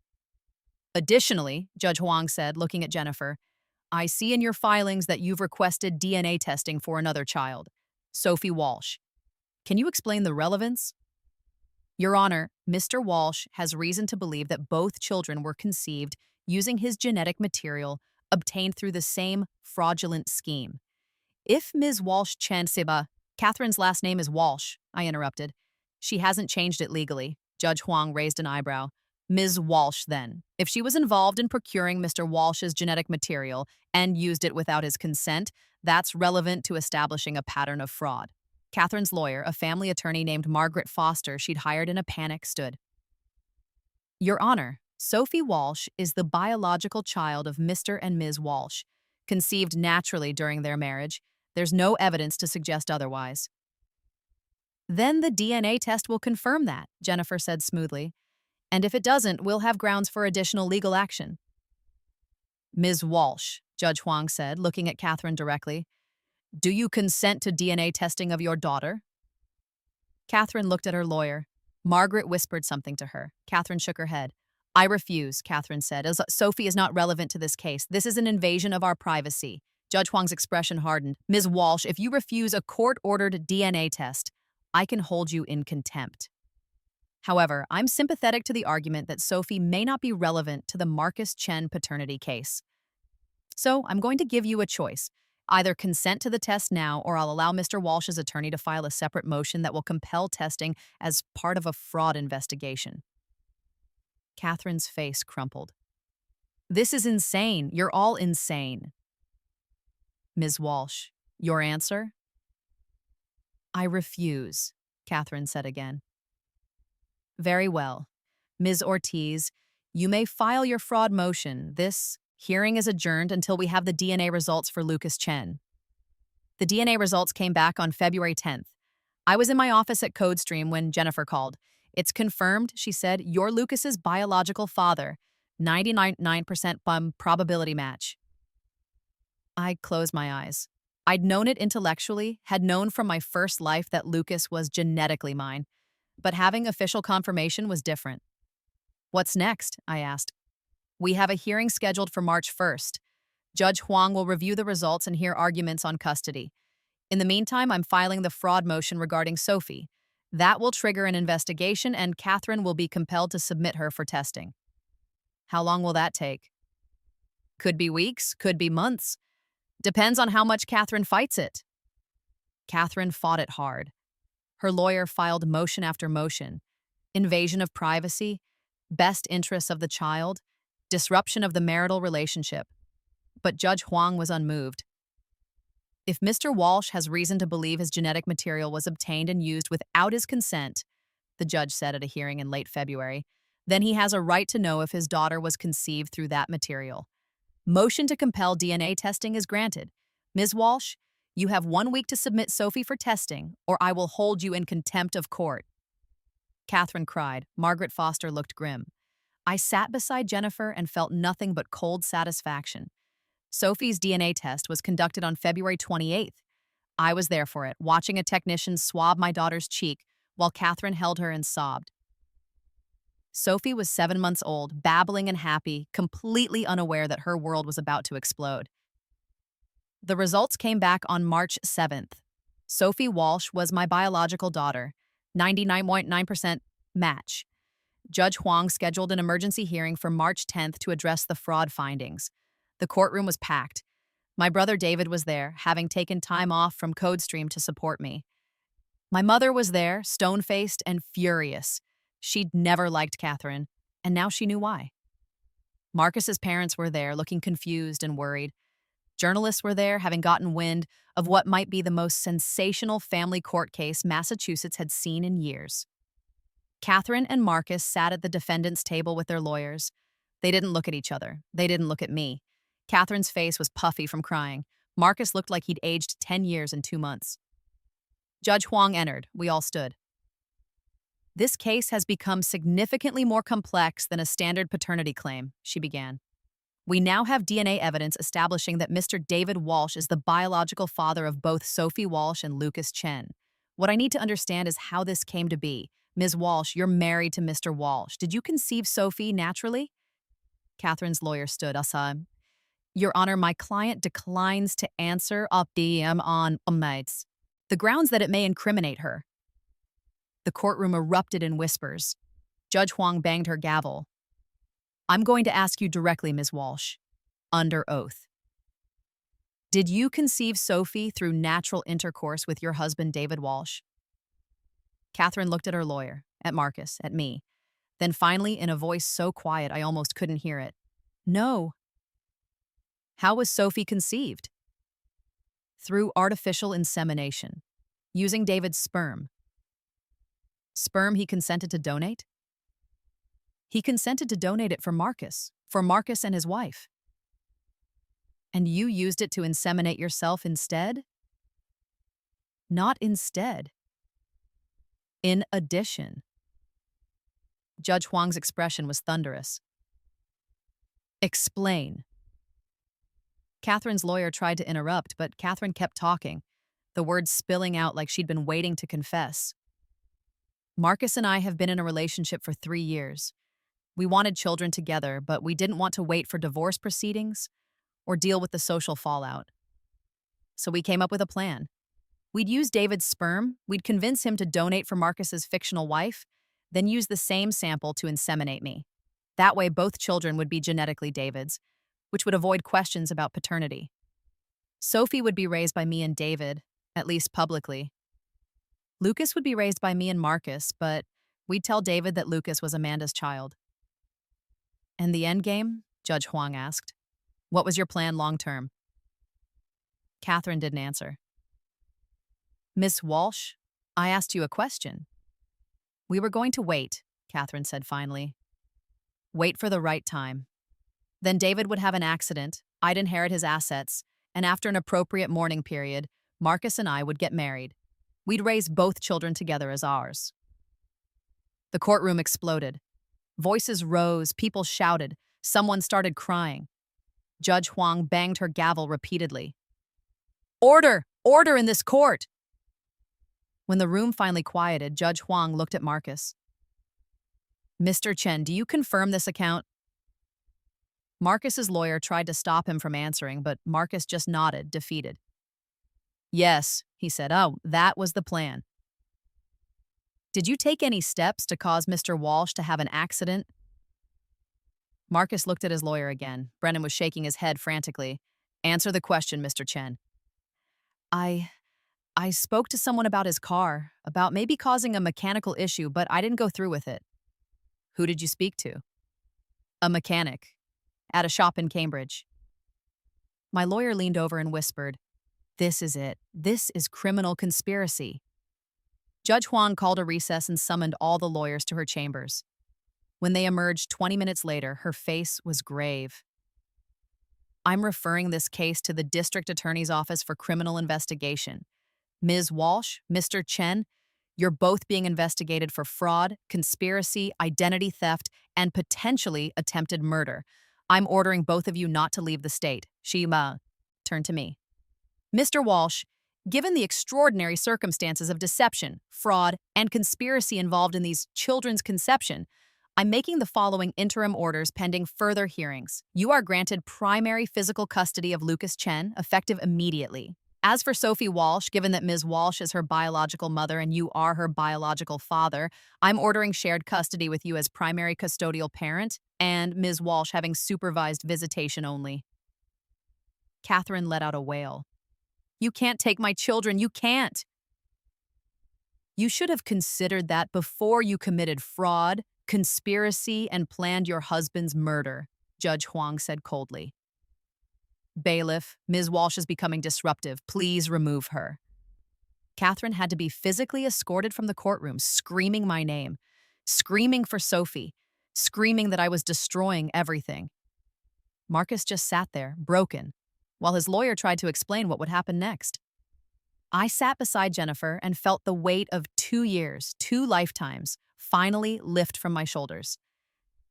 "Additionally," Judge Huang said, looking at Jennifer, "I see in your filings that you've requested DNA testing for another child, Sophie Walsh. Can you explain the relevance?" Your Honor, Mr. Walsh has reason to believe that both children were conceived using his genetic material obtained through the same fraudulent scheme. If Ms. Walsh Chansiba, Catherine's last name is Walsh, I interrupted. She hasn't changed it legally. Judge Huang raised an eyebrow. Ms. Walsh, then. If she was involved in procuring Mr. Walsh's genetic material and used it without his consent, that's relevant to establishing a pattern of fraud. Catherine's lawyer, a family attorney named Margaret Foster she'd hired in a panic, stood. Your Honor, Sophie Walsh is the biological child of Mr. and Ms. Walsh, conceived naturally during their marriage. There's no evidence to suggest otherwise. Then the DNA test will confirm that, Jennifer said smoothly. And if it doesn't, we'll have grounds for additional legal action. Ms. Walsh, Judge Huang said, looking at Catherine directly, do you consent to DNA testing of your daughter? Catherine looked at her lawyer. Margaret whispered something to her. Catherine shook her head. I refuse, Catherine said, as Sophie is not relevant to this case. This is an invasion of our privacy. Judge Huang's expression hardened. Ms. Walsh, if you refuse a court-ordered DNA test, I can hold you in contempt. However, I'm sympathetic to the argument that Sophie may not be relevant to the Marcus Chen paternity case. So I'm going to give you a choice. Either consent to the test now, or I'll allow Mr. Walsh's attorney to file a separate motion that will compel testing as part of a fraud investigation. Catherine's face crumpled. This is insane. You're all insane. Ms. Walsh, your answer? I refuse, Catherine said again. Very well. Ms. Ortiz, you may file your fraud motion. This hearing is adjourned until we have the DNA results for Lucas Chen. The DNA results came back on February 10th. I was in my office at CodeStream when Jennifer called. It's confirmed, she said, you're Lucas's biological father. 99% probability match. I closed my eyes. I'd known it intellectually, had known from my first life that Lucas was genetically mine. But having official confirmation was different. What's next? I asked. We have a hearing scheduled for March 1st. Judge Huang will review the results and hear arguments on custody. In the meantime, I'm filing the fraud motion regarding Sophie. That will trigger an investigation, and Catherine will be compelled to submit her for testing. How long will that take? Could be weeks, could be months. Depends on how much Catherine fights it. Catherine fought it hard. Her lawyer filed motion after motion. Invasion of privacy, best interests of the child, disruption of the marital relationship. But Judge Huang was unmoved. If Mr. Walsh has reason to believe his genetic material was obtained and used without his consent, the judge said at a hearing in late February, then he has a right to know if his daughter was conceived through that material. Motion to compel DNA testing is granted. Ms. Walsh, you have 1 week to submit Sophie for testing, or I will hold you in contempt of court. Catherine cried. Margaret Foster looked grim. I sat beside Jennifer and felt nothing but cold satisfaction. Sophie's DNA test was conducted on February 28th. I was there for it, watching a technician swab my daughter's cheek while Catherine held her and sobbed. Sophie was 7 months old, babbling and happy, completely unaware that her world was about to explode. The results came back on March 7th. Sophie Walsh was my biological daughter, 99.9% match. Judge Huang scheduled an emergency hearing for March 10th to address the fraud findings. The courtroom was packed. My brother David was there, having taken time off from CodeStream to support me. My mother was there, stone-faced and furious. She'd never liked Catherine, and now she knew why. Marcus's parents were there, looking confused and worried. Journalists were there, having gotten wind of what might be the most sensational family court case Massachusetts had seen in years. Catherine and Marcus sat at the defendant's table with their lawyers. They didn't look at each other. They didn't look at me. Catherine's face was puffy from crying. Marcus looked like he'd aged 10 years and 2 months. Judge Huang entered. We all stood. This case has become significantly more complex than a standard paternity claim, she began. We now have DNA evidence establishing that Mr. David Walsh is the biological father of both Sophie Walsh and Lucas Chen. What I need to understand is how this came to be. Ms. Walsh, you're married to Mr. Walsh. Did you conceive Sophie naturally? Catherine's lawyer stood. Your Honor, my client declines to answer up DM on mates. The grounds that it may incriminate her. The courtroom erupted in whispers. Judge Huang banged her gavel. I'm going to ask you directly, Ms. Walsh, under oath. Did you conceive Sophie through natural intercourse with your husband, David Walsh? Catherine looked at her lawyer, at Marcus, at me. Then finally, in a voice so quiet I almost couldn't hear it. No. How was Sophie conceived? Through artificial insemination, using David's sperm. Sperm he consented to donate? He consented to donate it for Marcus and his wife. And you used it to inseminate yourself instead? Not instead. In addition. Judge Huang's expression was thunderous. Explain. Catherine's lawyer tried to interrupt, but Catherine kept talking, the words spilling out like she'd been waiting to confess. Marcus and I have been in a relationship for 3 years. We wanted children together, but we didn't want to wait for divorce proceedings or deal with the social fallout. So we came up with a plan. We'd use David's sperm, we'd convince him to donate for Marcus's fictional wife, then use the same sample to inseminate me. That way both children would be genetically David's, which would avoid questions about paternity. Sophie would be raised by me and David, at least publicly. Lucas would be raised by me and Marcus, but we'd tell David that Lucas was Amanda's child. And the end game? Judge Huang asked. What was your plan long term? Catherine didn't answer. Miss Walsh, I asked you a question. We were going to wait, Catherine said finally. Wait for the right time. Then David would have an accident, I'd inherit his assets, and after an appropriate mourning period, Marcus and I would get married. We'd raise both children together as ours. The courtroom exploded. Voices rose, people shouted, someone started crying. Judge Huang banged her gavel repeatedly. Order! Order in this court! When the room finally quieted, Judge Huang looked at Marcus. Mr. Chen, do you confirm this account? Marcus's lawyer tried to stop him from answering, but Marcus just nodded, defeated. Yes, he said. Oh, that was the plan. Did you take any steps to cause Mr. Walsh to have an accident? Marcus looked at his lawyer again. Brennan was shaking his head frantically. Answer the question, Mr. Chen. I spoke to someone about his car, about maybe causing a mechanical issue, but I didn't go through with it. Who did you speak to? A mechanic, at a shop in Cambridge. My lawyer leaned over and whispered, This is it. This is criminal conspiracy. Judge Huang called a recess and summoned all the lawyers to her chambers. When they emerged 20 minutes later, her face was grave. I'm referring this case to the District Attorney's Office for Criminal Investigation. Ms. Walsh, Mr. Chen, you're both being investigated for fraud, conspiracy, identity theft, and potentially attempted murder. I'm ordering both of you not to leave the state. She turned to me. Mr. Walsh, given the extraordinary circumstances of deception, fraud, and conspiracy involved in these children's conception, I'm making the following interim orders pending further hearings. You are granted primary physical custody of Lucas Chen, effective immediately. As for Sophie Walsh, given that Ms. Walsh is her biological mother and you are her biological father, I'm ordering shared custody with you as primary custodial parent and Ms. Walsh having supervised visitation only. Catherine let out a wail. You can't take my children, you can't. You should have considered that before you committed fraud, conspiracy, and planned your husband's murder, Judge Huang said coldly. Bailiff, Ms. Walsh is becoming disruptive. Please remove her. Catherine had to be physically escorted from the courtroom, screaming my name, screaming for Sophie, screaming that I was destroying everything. Marcus just sat there, broken, while his lawyer tried to explain what would happen next. I sat beside Jennifer and felt the weight of 2 years, 2 lifetimes, finally lift from my shoulders.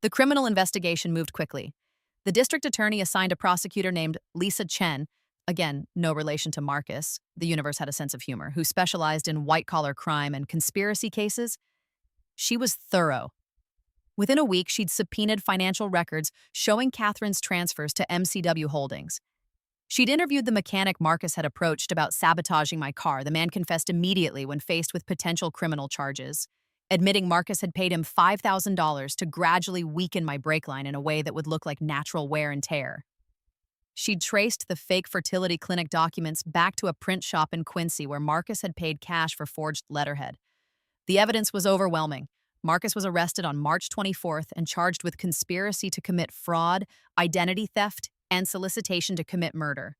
The criminal investigation moved quickly. The district attorney assigned a prosecutor named Lisa Chen, again, no relation to Marcus, the universe had a sense of humor, who specialized in white-collar crime and conspiracy cases. She was thorough. Within a week, she'd subpoenaed financial records showing Catherine's transfers to MCW Holdings. She'd interviewed the mechanic Marcus had approached about sabotaging my car. The man confessed immediately when faced with potential criminal charges. admitting Marcus had paid him $5,000 to gradually weaken my brake line in a way that would look like natural wear and tear. She'd traced the fake fertility clinic documents back to a print shop in Quincy where Marcus had paid cash for forged letterhead. The evidence was overwhelming. Marcus was arrested on March 24th and charged with conspiracy to commit fraud, identity theft, and solicitation to commit murder.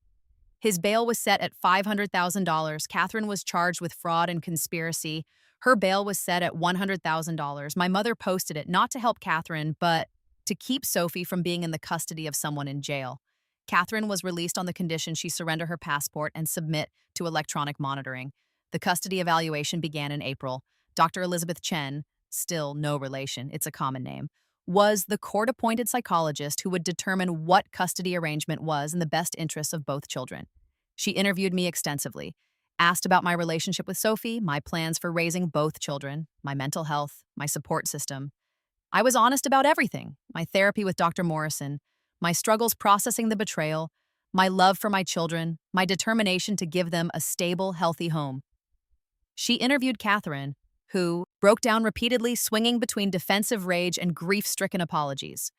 His bail was set at $500,000. Catherine was charged with fraud and conspiracy. Her bail was set at $100,000. My mother posted it not to help Catherine, but to keep Sophie from being in the custody of someone in jail. Catherine was released on the condition she surrender her passport and submit to electronic monitoring. The custody evaluation began in April. Dr. Elizabeth Chen, still no relation, it's a common name, was the court-appointed psychologist who would determine what custody arrangement was in the best interests of both children. She interviewed me extensively, asked about my relationship with Sophie, my plans for raising both children, my mental health, my support system. I was honest about everything: my therapy with Dr. Morrison, my struggles processing the betrayal, my love for my children, my determination to give them a stable, healthy home. She interviewed Catherine, who broke down repeatedly, swinging between defensive rage and grief-stricken apologies.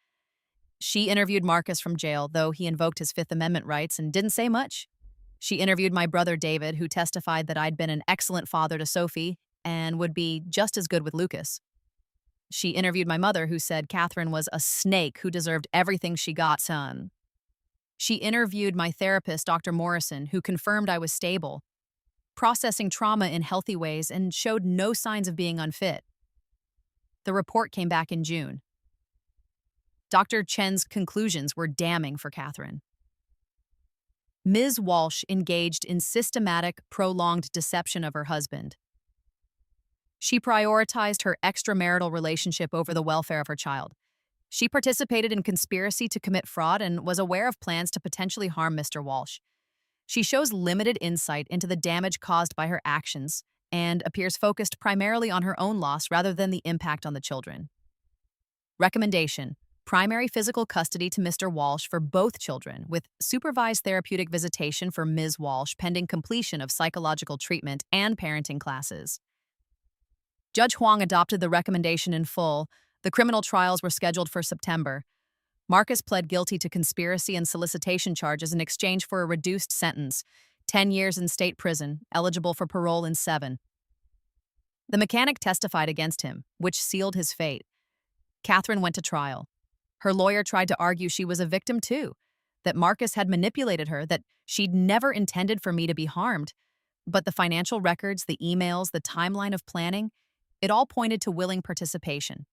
She interviewed Marcus from jail, though he invoked his Fifth Amendment rights and didn't say much. She interviewed my brother David, who testified that I'd been an excellent father to Sophie and would be just as good with Lucas. She interviewed my mother, who said Catherine was a snake who deserved everything she got, son. She interviewed my therapist, Dr. Morrison, who confirmed I was stable, processing trauma in healthy ways, and showed no signs of being unfit. The report came back in June. Dr. Chen's conclusions were damning for Catherine. Ms. Walsh engaged in systematic, prolonged deception of her husband. She prioritized her extramarital relationship over the welfare of her child. She participated in conspiracy to commit fraud and was aware of plans to potentially harm Mr. Walsh. She shows limited insight into the damage caused by her actions and appears focused primarily on her own loss rather than the impact on the children. Recommendation: primary physical custody to Mr. Walsh for both children, with supervised therapeutic visitation for Ms. Walsh pending completion of psychological treatment and parenting classes. Judge Huang adopted the recommendation in full. The criminal trials were scheduled for September. Marcus pled guilty to conspiracy and solicitation charges in exchange for a reduced sentence, 10 years in state prison, eligible for parole in 7. The mechanic testified against him, which sealed his fate. Catherine went to trial. Her lawyer tried to argue she was a victim too, that Marcus had manipulated her, that she'd never intended for me to be harmed. But the financial records, the emails, the timeline of planning, it all pointed to willing participation.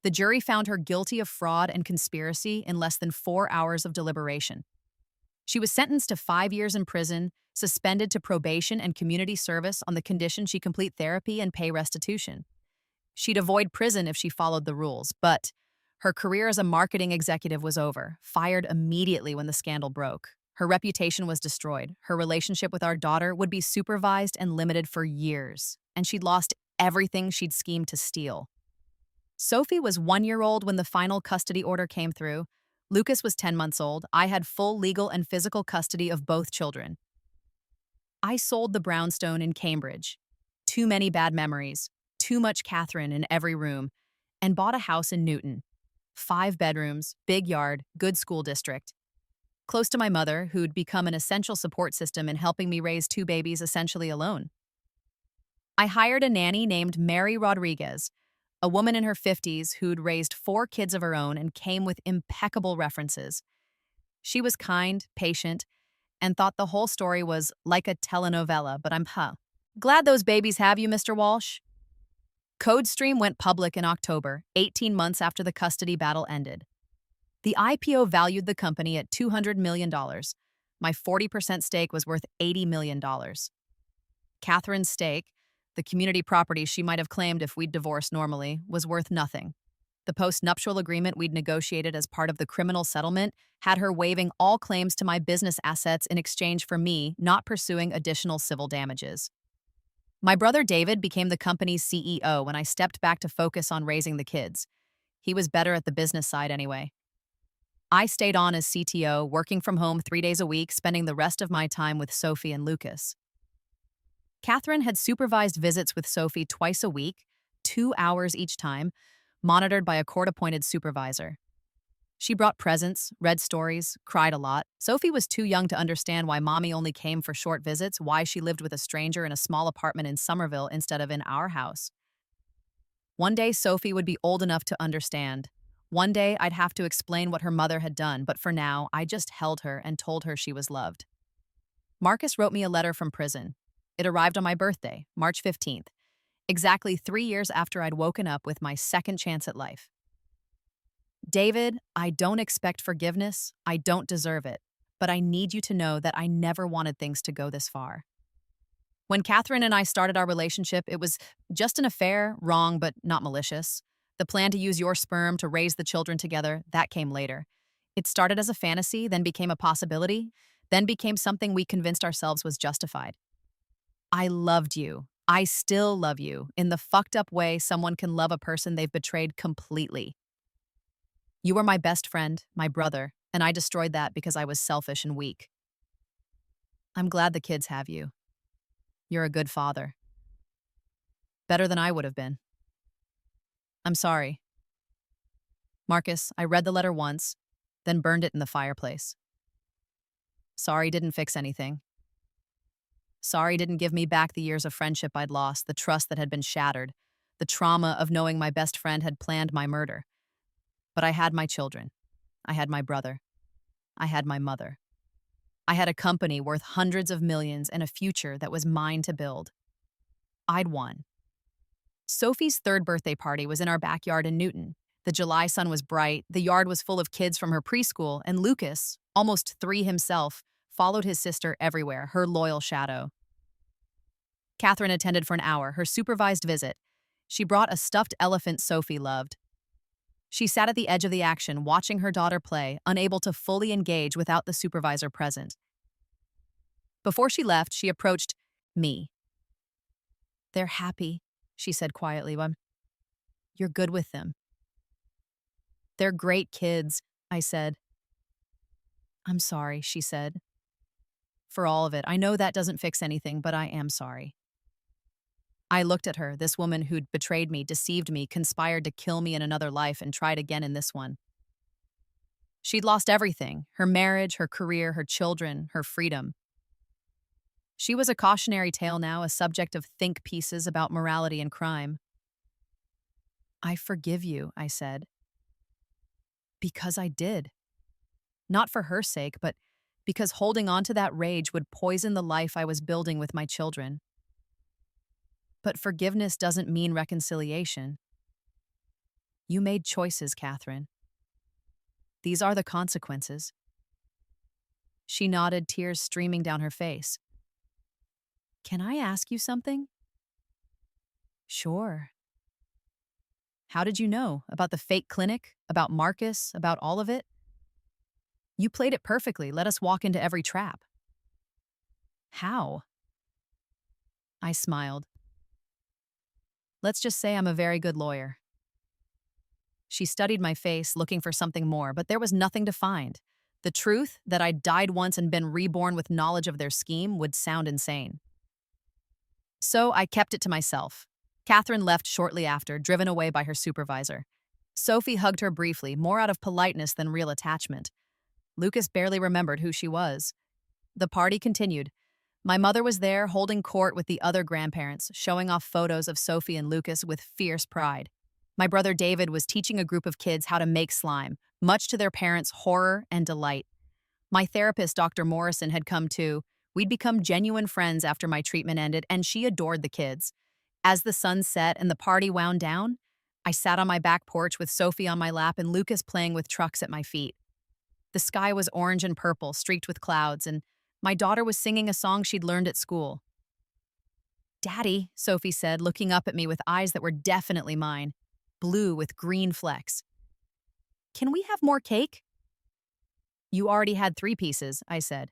The jury found her guilty of fraud and conspiracy in less than 4 hours of deliberation. She was sentenced to 5 years in prison, suspended to probation and community service on the condition she complete therapy and pay restitution. She'd avoid prison if she followed the rules, but her career as a marketing executive was over, fired immediately when the scandal broke. Her reputation was destroyed. Her relationship with our daughter would be supervised and limited for years, and she'd lost everything she'd schemed to steal. Sophie was 1 year old when the final custody order came through. Lucas was 10 months old. I had full legal and physical custody of both children. I sold the brownstone in Cambridge. Too many bad memories, too much Catherine in every room, and bought a house in Newton. 5 bedrooms, big yard, good school district. Close to my mother, who'd become an essential support system in helping me raise 2 babies essentially alone. I hired a nanny named Mary Rodriguez, a woman in her 50s who'd raised 4 kids of her own and came with impeccable references. She was kind, patient, and thought the whole story was like a telenovela, but I'm glad those babies have you, Mr. Walsh. CodeStream went public in October, 18 months after the custody battle ended. The IPO valued the company at $200 million. My 40% stake was worth $80 million. Catherine's stake, the community property she might have claimed if we'd divorced normally, was worth nothing. The post-nuptial agreement we'd negotiated as part of the criminal settlement had her waiving all claims to my business assets in exchange for me not pursuing additional civil damages. My brother David became the company's CEO when I stepped back to focus on raising the kids. He was better at the business side anyway. I stayed on as CTO, working from home 3 days a week, spending the rest of my time with Sophie and Lucas. Catherine had supervised visits with Sophie twice a week, 2 hours each time, monitored by a court-appointed supervisor. She brought presents, read stories, cried a lot. Sophie was too young to understand why mommy only came for short visits, why she lived with a stranger in a small apartment in Somerville instead of in our house. One day, Sophie would be old enough to understand. One day, I'd have to explain what her mother had done, but for now, I just held her and told her she was loved. Marcus wrote me a letter from prison. It arrived on my birthday, March 15th, exactly 3 years after I'd woken up with my second chance at life. David, I don't expect forgiveness. I don't deserve it. But I need you to know that I never wanted things to go this far. When Catherine and I started our relationship, it was just an affair, wrong but not malicious. The plan to use your sperm to raise the children together, that came later. It started as a fantasy, then became a possibility, then became something we convinced ourselves was justified. I loved you. I still love you, in the fucked up way someone can love a person they've betrayed completely. You were my best friend, my brother, and I destroyed that because I was selfish and weak. I'm glad the kids have you. You're a good father. Better than I would have been. I'm sorry. Marcus, I read the letter once, then burned it in the fireplace. Sorry didn't fix anything. Sorry didn't give me back the years of friendship I'd lost, the trust that had been shattered, the trauma of knowing my best friend had planned my murder. But I had my children. I had my brother. I had my mother. I had a company worth hundreds of millions and a future that was mine to build. I'd won. Sophie's third birthday party was in our backyard in Newton. The July sun was bright, the yard was full of kids from her preschool, and Lucas, almost 3 himself, followed his sister everywhere, her loyal shadow. Catherine attended for an hour, her supervised visit. She brought a stuffed elephant Sophie loved. She sat at the edge of the action, watching her daughter play, unable to fully engage without the supervisor present. Before she left, she approached me. They're happy, she said quietly. You're good with them. They're great kids, I said. I'm sorry, she said. For all of it, I know that doesn't fix anything, but I am sorry. I looked at her, this woman who'd betrayed me, deceived me, conspired to kill me in another life, and tried again in this one. She'd lost everything, her marriage, her career, her children, her freedom. She was a cautionary tale now, a subject of think pieces about morality and crime. I forgive you, I said. Because I did. Not for her sake, but because holding on to that rage would poison the life I was building with my children. But forgiveness doesn't mean reconciliation. You made choices, Catherine. These are the consequences. She nodded, tears streaming down her face. Can I ask you something? Sure. How did you know? About the fake clinic? About Marcus? About all of it? You played it perfectly. Let us walk into every trap. How? I smiled. Let's just say I'm a very good lawyer. She studied my face, looking for something more, but there was nothing to find. The truth, that I'd died once and been reborn with knowledge of their scheme, would sound insane. So I kept it to myself. Catherine left shortly after, driven away by her supervisor. Sophie hugged her briefly, more out of politeness than real attachment. Lucas barely remembered who she was. The party continued. My mother was there, holding court with the other grandparents, showing off photos of Sophie and Lucas with fierce pride. My brother David was teaching a group of kids how to make slime, much to their parents' horror and delight. My therapist, Dr. Morrison, had come too. We'd become genuine friends after my treatment ended, and she adored the kids. As the sun set and the party wound down, I sat on my back porch with Sophie on my lap and Lucas playing with trucks at my feet. The sky was orange and purple, streaked with clouds, and my daughter was singing a song she'd learned at school. Daddy, Sophie said, looking up at me with eyes that were definitely mine, blue with green flecks. Can we have more cake? You already had 3 pieces, I said.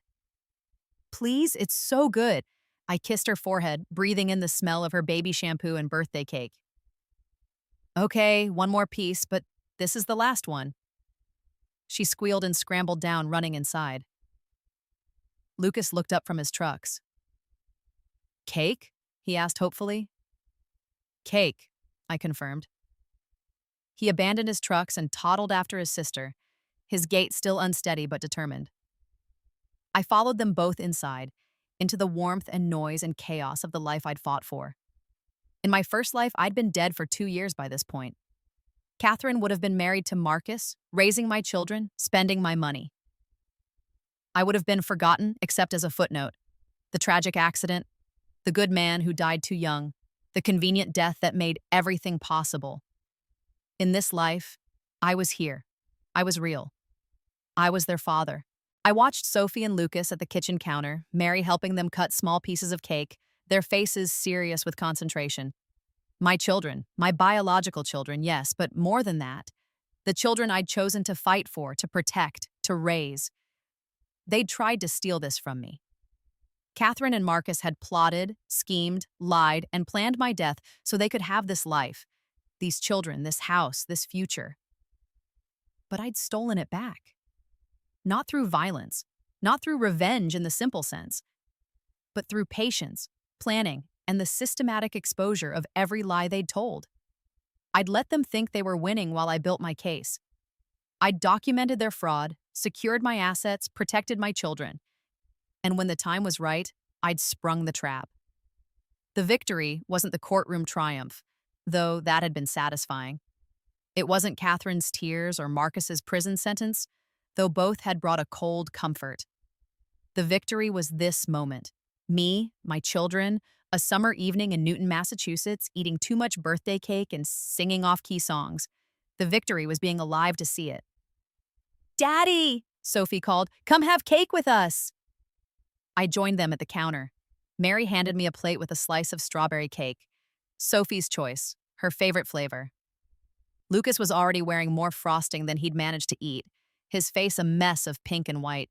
Please, it's so good. I kissed her forehead, breathing in the smell of her baby shampoo and birthday cake. Okay, 1 more piece, but this is the last one. She squealed and scrambled down, running inside. Lucas looked up from his trucks. Cake? He asked hopefully. Cake. I confirmed. He abandoned his trucks and toddled after his sister, his gait still unsteady but determined. I followed them both inside, into the warmth and noise and chaos of the life I'd fought for. In my first life, I'd been dead for 2 years by this point. Catherine would have been married to Marcus, raising my children, spending my money. I would have been forgotten, except as a footnote. The tragic accident, the good man who died too young, the convenient death that made everything possible. In this life, I was here. I was real. I was their father. I watched Sophie and Lucas at the kitchen counter, Mary helping them cut small pieces of cake, their faces serious with concentration. My children, my biological children, yes, but more than that, the children I'd chosen to fight for, to protect, to raise. They'd tried to steal this from me. Catherine and Marcus had plotted, schemed, lied, and planned my death so they could have this life, these children, this house, this future. But I'd stolen it back. Not through violence, not through revenge in the simple sense, but through patience, planning, and the systematic exposure of every lie they'd told. I'd let them think they were winning while I built my case. I'd documented their fraud, secured my assets, protected my children. And when the time was right, I'd sprung the trap. The victory wasn't the courtroom triumph, though that had been satisfying. It wasn't Catherine's tears or Marcus's prison sentence, though both had brought a cold comfort. The victory was this moment. Me, my children, a summer evening in Newton, Massachusetts, eating too much birthday cake and singing off-key songs. The victory was being alive to see it. "Daddy!" Sophie called. "Come have cake with us!" I joined them at the counter. Mary handed me a plate with a slice of strawberry cake. Sophie's choice, her favorite flavor. Lucas was already wearing more frosting than he'd managed to eat, his face a mess of pink and white.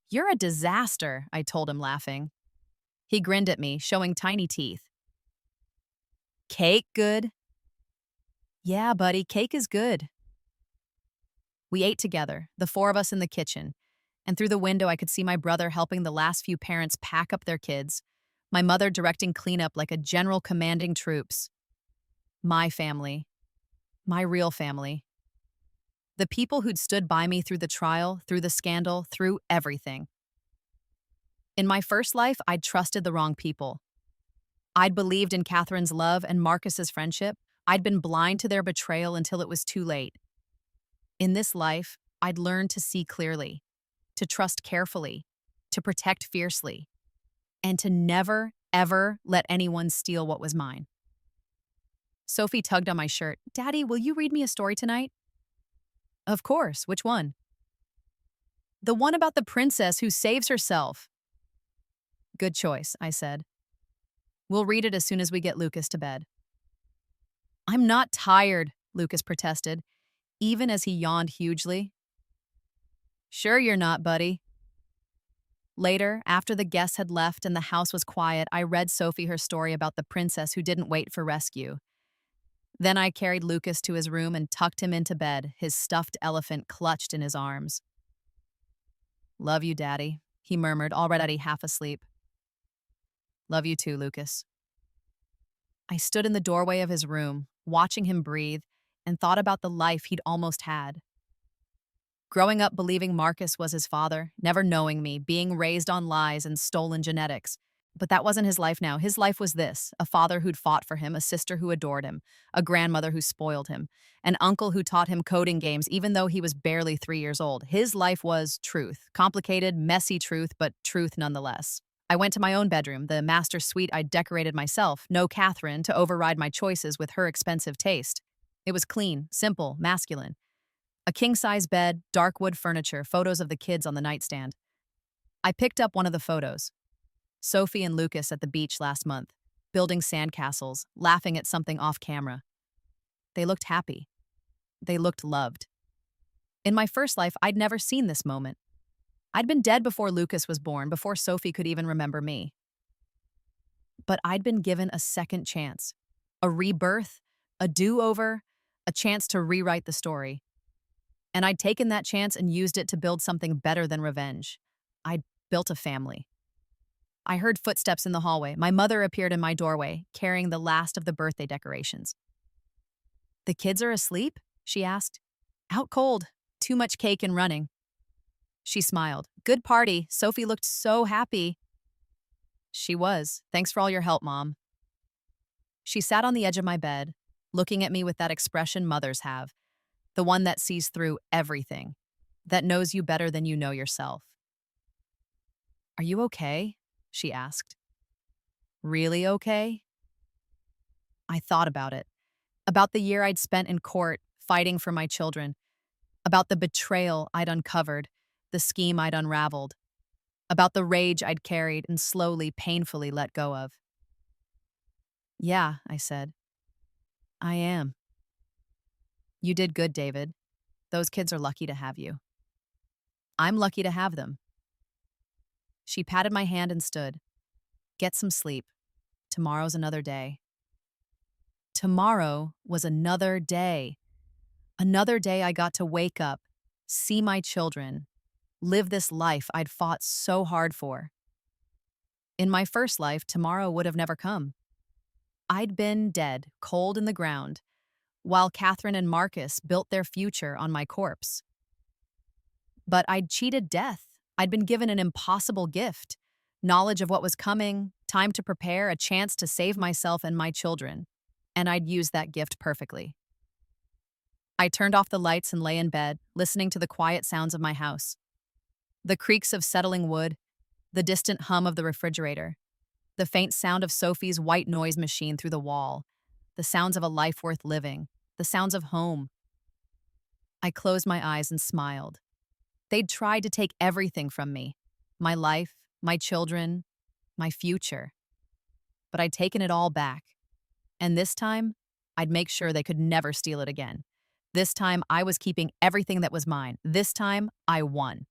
"You're a disaster," I told him, laughing. He grinned at me, showing tiny teeth. "Cake good?" "Yeah, buddy, cake is good." We ate together, the four of us in the kitchen, and through the window I could see my brother helping the last few parents pack up their kids, my mother directing cleanup like a general commanding troops. My family. My real family. The people who'd stood by me through the trial, through the scandal, through everything. In my first life, I'd trusted the wrong people. I'd believed in Catherine's love and Marcus's friendship. I'd been blind to their betrayal until it was too late. In this life, I'd learned to see clearly, to trust carefully, to protect fiercely, and to never, ever let anyone steal what was mine. Sophie tugged on my shirt. "Daddy, will you read me a story tonight?" "Of course. Which one?" "The one about the princess who saves herself." "Good choice," I said. "We'll read it as soon as we get Lucas to bed." "I'm not tired," Lucas protested, even as he yawned hugely. "Sure you're not, buddy." Later, after the guests had left and the house was quiet, I read Sophie her story about the princess who didn't wait for rescue. Then I carried Lucas to his room and tucked him into bed, his stuffed elephant clutched in his arms. "Love you, Daddy," he murmured, already half asleep. "Love you too, Lucas." I stood in the doorway of his room, watching him breathe, and thought about the life he'd almost had. Growing up believing Marcus was his father, never knowing me, being raised on lies and stolen genetics. But that wasn't his life now. His life was this: a father who'd fought for him, a sister who adored him, a grandmother who spoiled him, an uncle who taught him coding games even though he was barely 3 years old. His life was truth. Complicated, messy truth, but truth nonetheless. I went to my own bedroom, the master suite I'd decorated myself, no Catherine to override my choices with her expensive taste. It was clean, simple, masculine. A king-size bed, dark wood furniture, photos of the kids on the nightstand. I picked up one of the photos. Sophie and Lucas at the beach last month, building sandcastles, laughing at something off camera. They looked happy. They looked loved. In my first life, I'd never seen this moment. I'd been dead before Lucas was born, before Sophie could even remember me. But I'd been given a second chance, a rebirth, a do-over, a chance to rewrite the story. And I'd taken that chance and used it to build something better than revenge. I'd built a family. I heard footsteps in the hallway. My mother appeared in my doorway, carrying the last of the birthday decorations. "The kids are asleep?" she asked. "Out cold. Too much cake and running." She smiled. "Good party. Sophie looked so happy." She was. "Thanks for all your help, Mom." She sat on the edge of my bed, looking at me with that expression mothers have, the one that sees through everything, that knows you better than you know yourself. "Are you okay?" she asked. "Really okay?" I thought about the year I'd spent in court fighting for my children, about the betrayal I'd uncovered, the scheme I'd unraveled, about the rage I'd carried and slowly, painfully let go of. "Yeah," I said. "I am." "You did good, David. Those kids are lucky to have you." "I'm lucky to have them." She patted my hand and stood. "Get some sleep. Tomorrow's another day." Tomorrow was another day. Another day I got to wake up, see my children, live this life I'd fought so hard for. In my first life, tomorrow would have never come. I'd been dead, cold in the ground, while Catherine and Marcus built their future on my corpse. But I'd cheated death. I'd been given an impossible gift, knowledge of what was coming, time to prepare, a chance to save myself and my children, and I'd used that gift perfectly. I turned off the lights and lay in bed, listening to the quiet sounds of my house. The creaks of settling wood, the distant hum of the refrigerator, the faint sound of Sophie's white noise machine through the wall, the sounds of a life worth living, the sounds of home. I closed my eyes and smiled. They'd tried to take everything from me, my life, my children, my future. But I'd taken it all back. And this time, I'd make sure they could never steal it again. This time, I was keeping everything that was mine. This time, I won.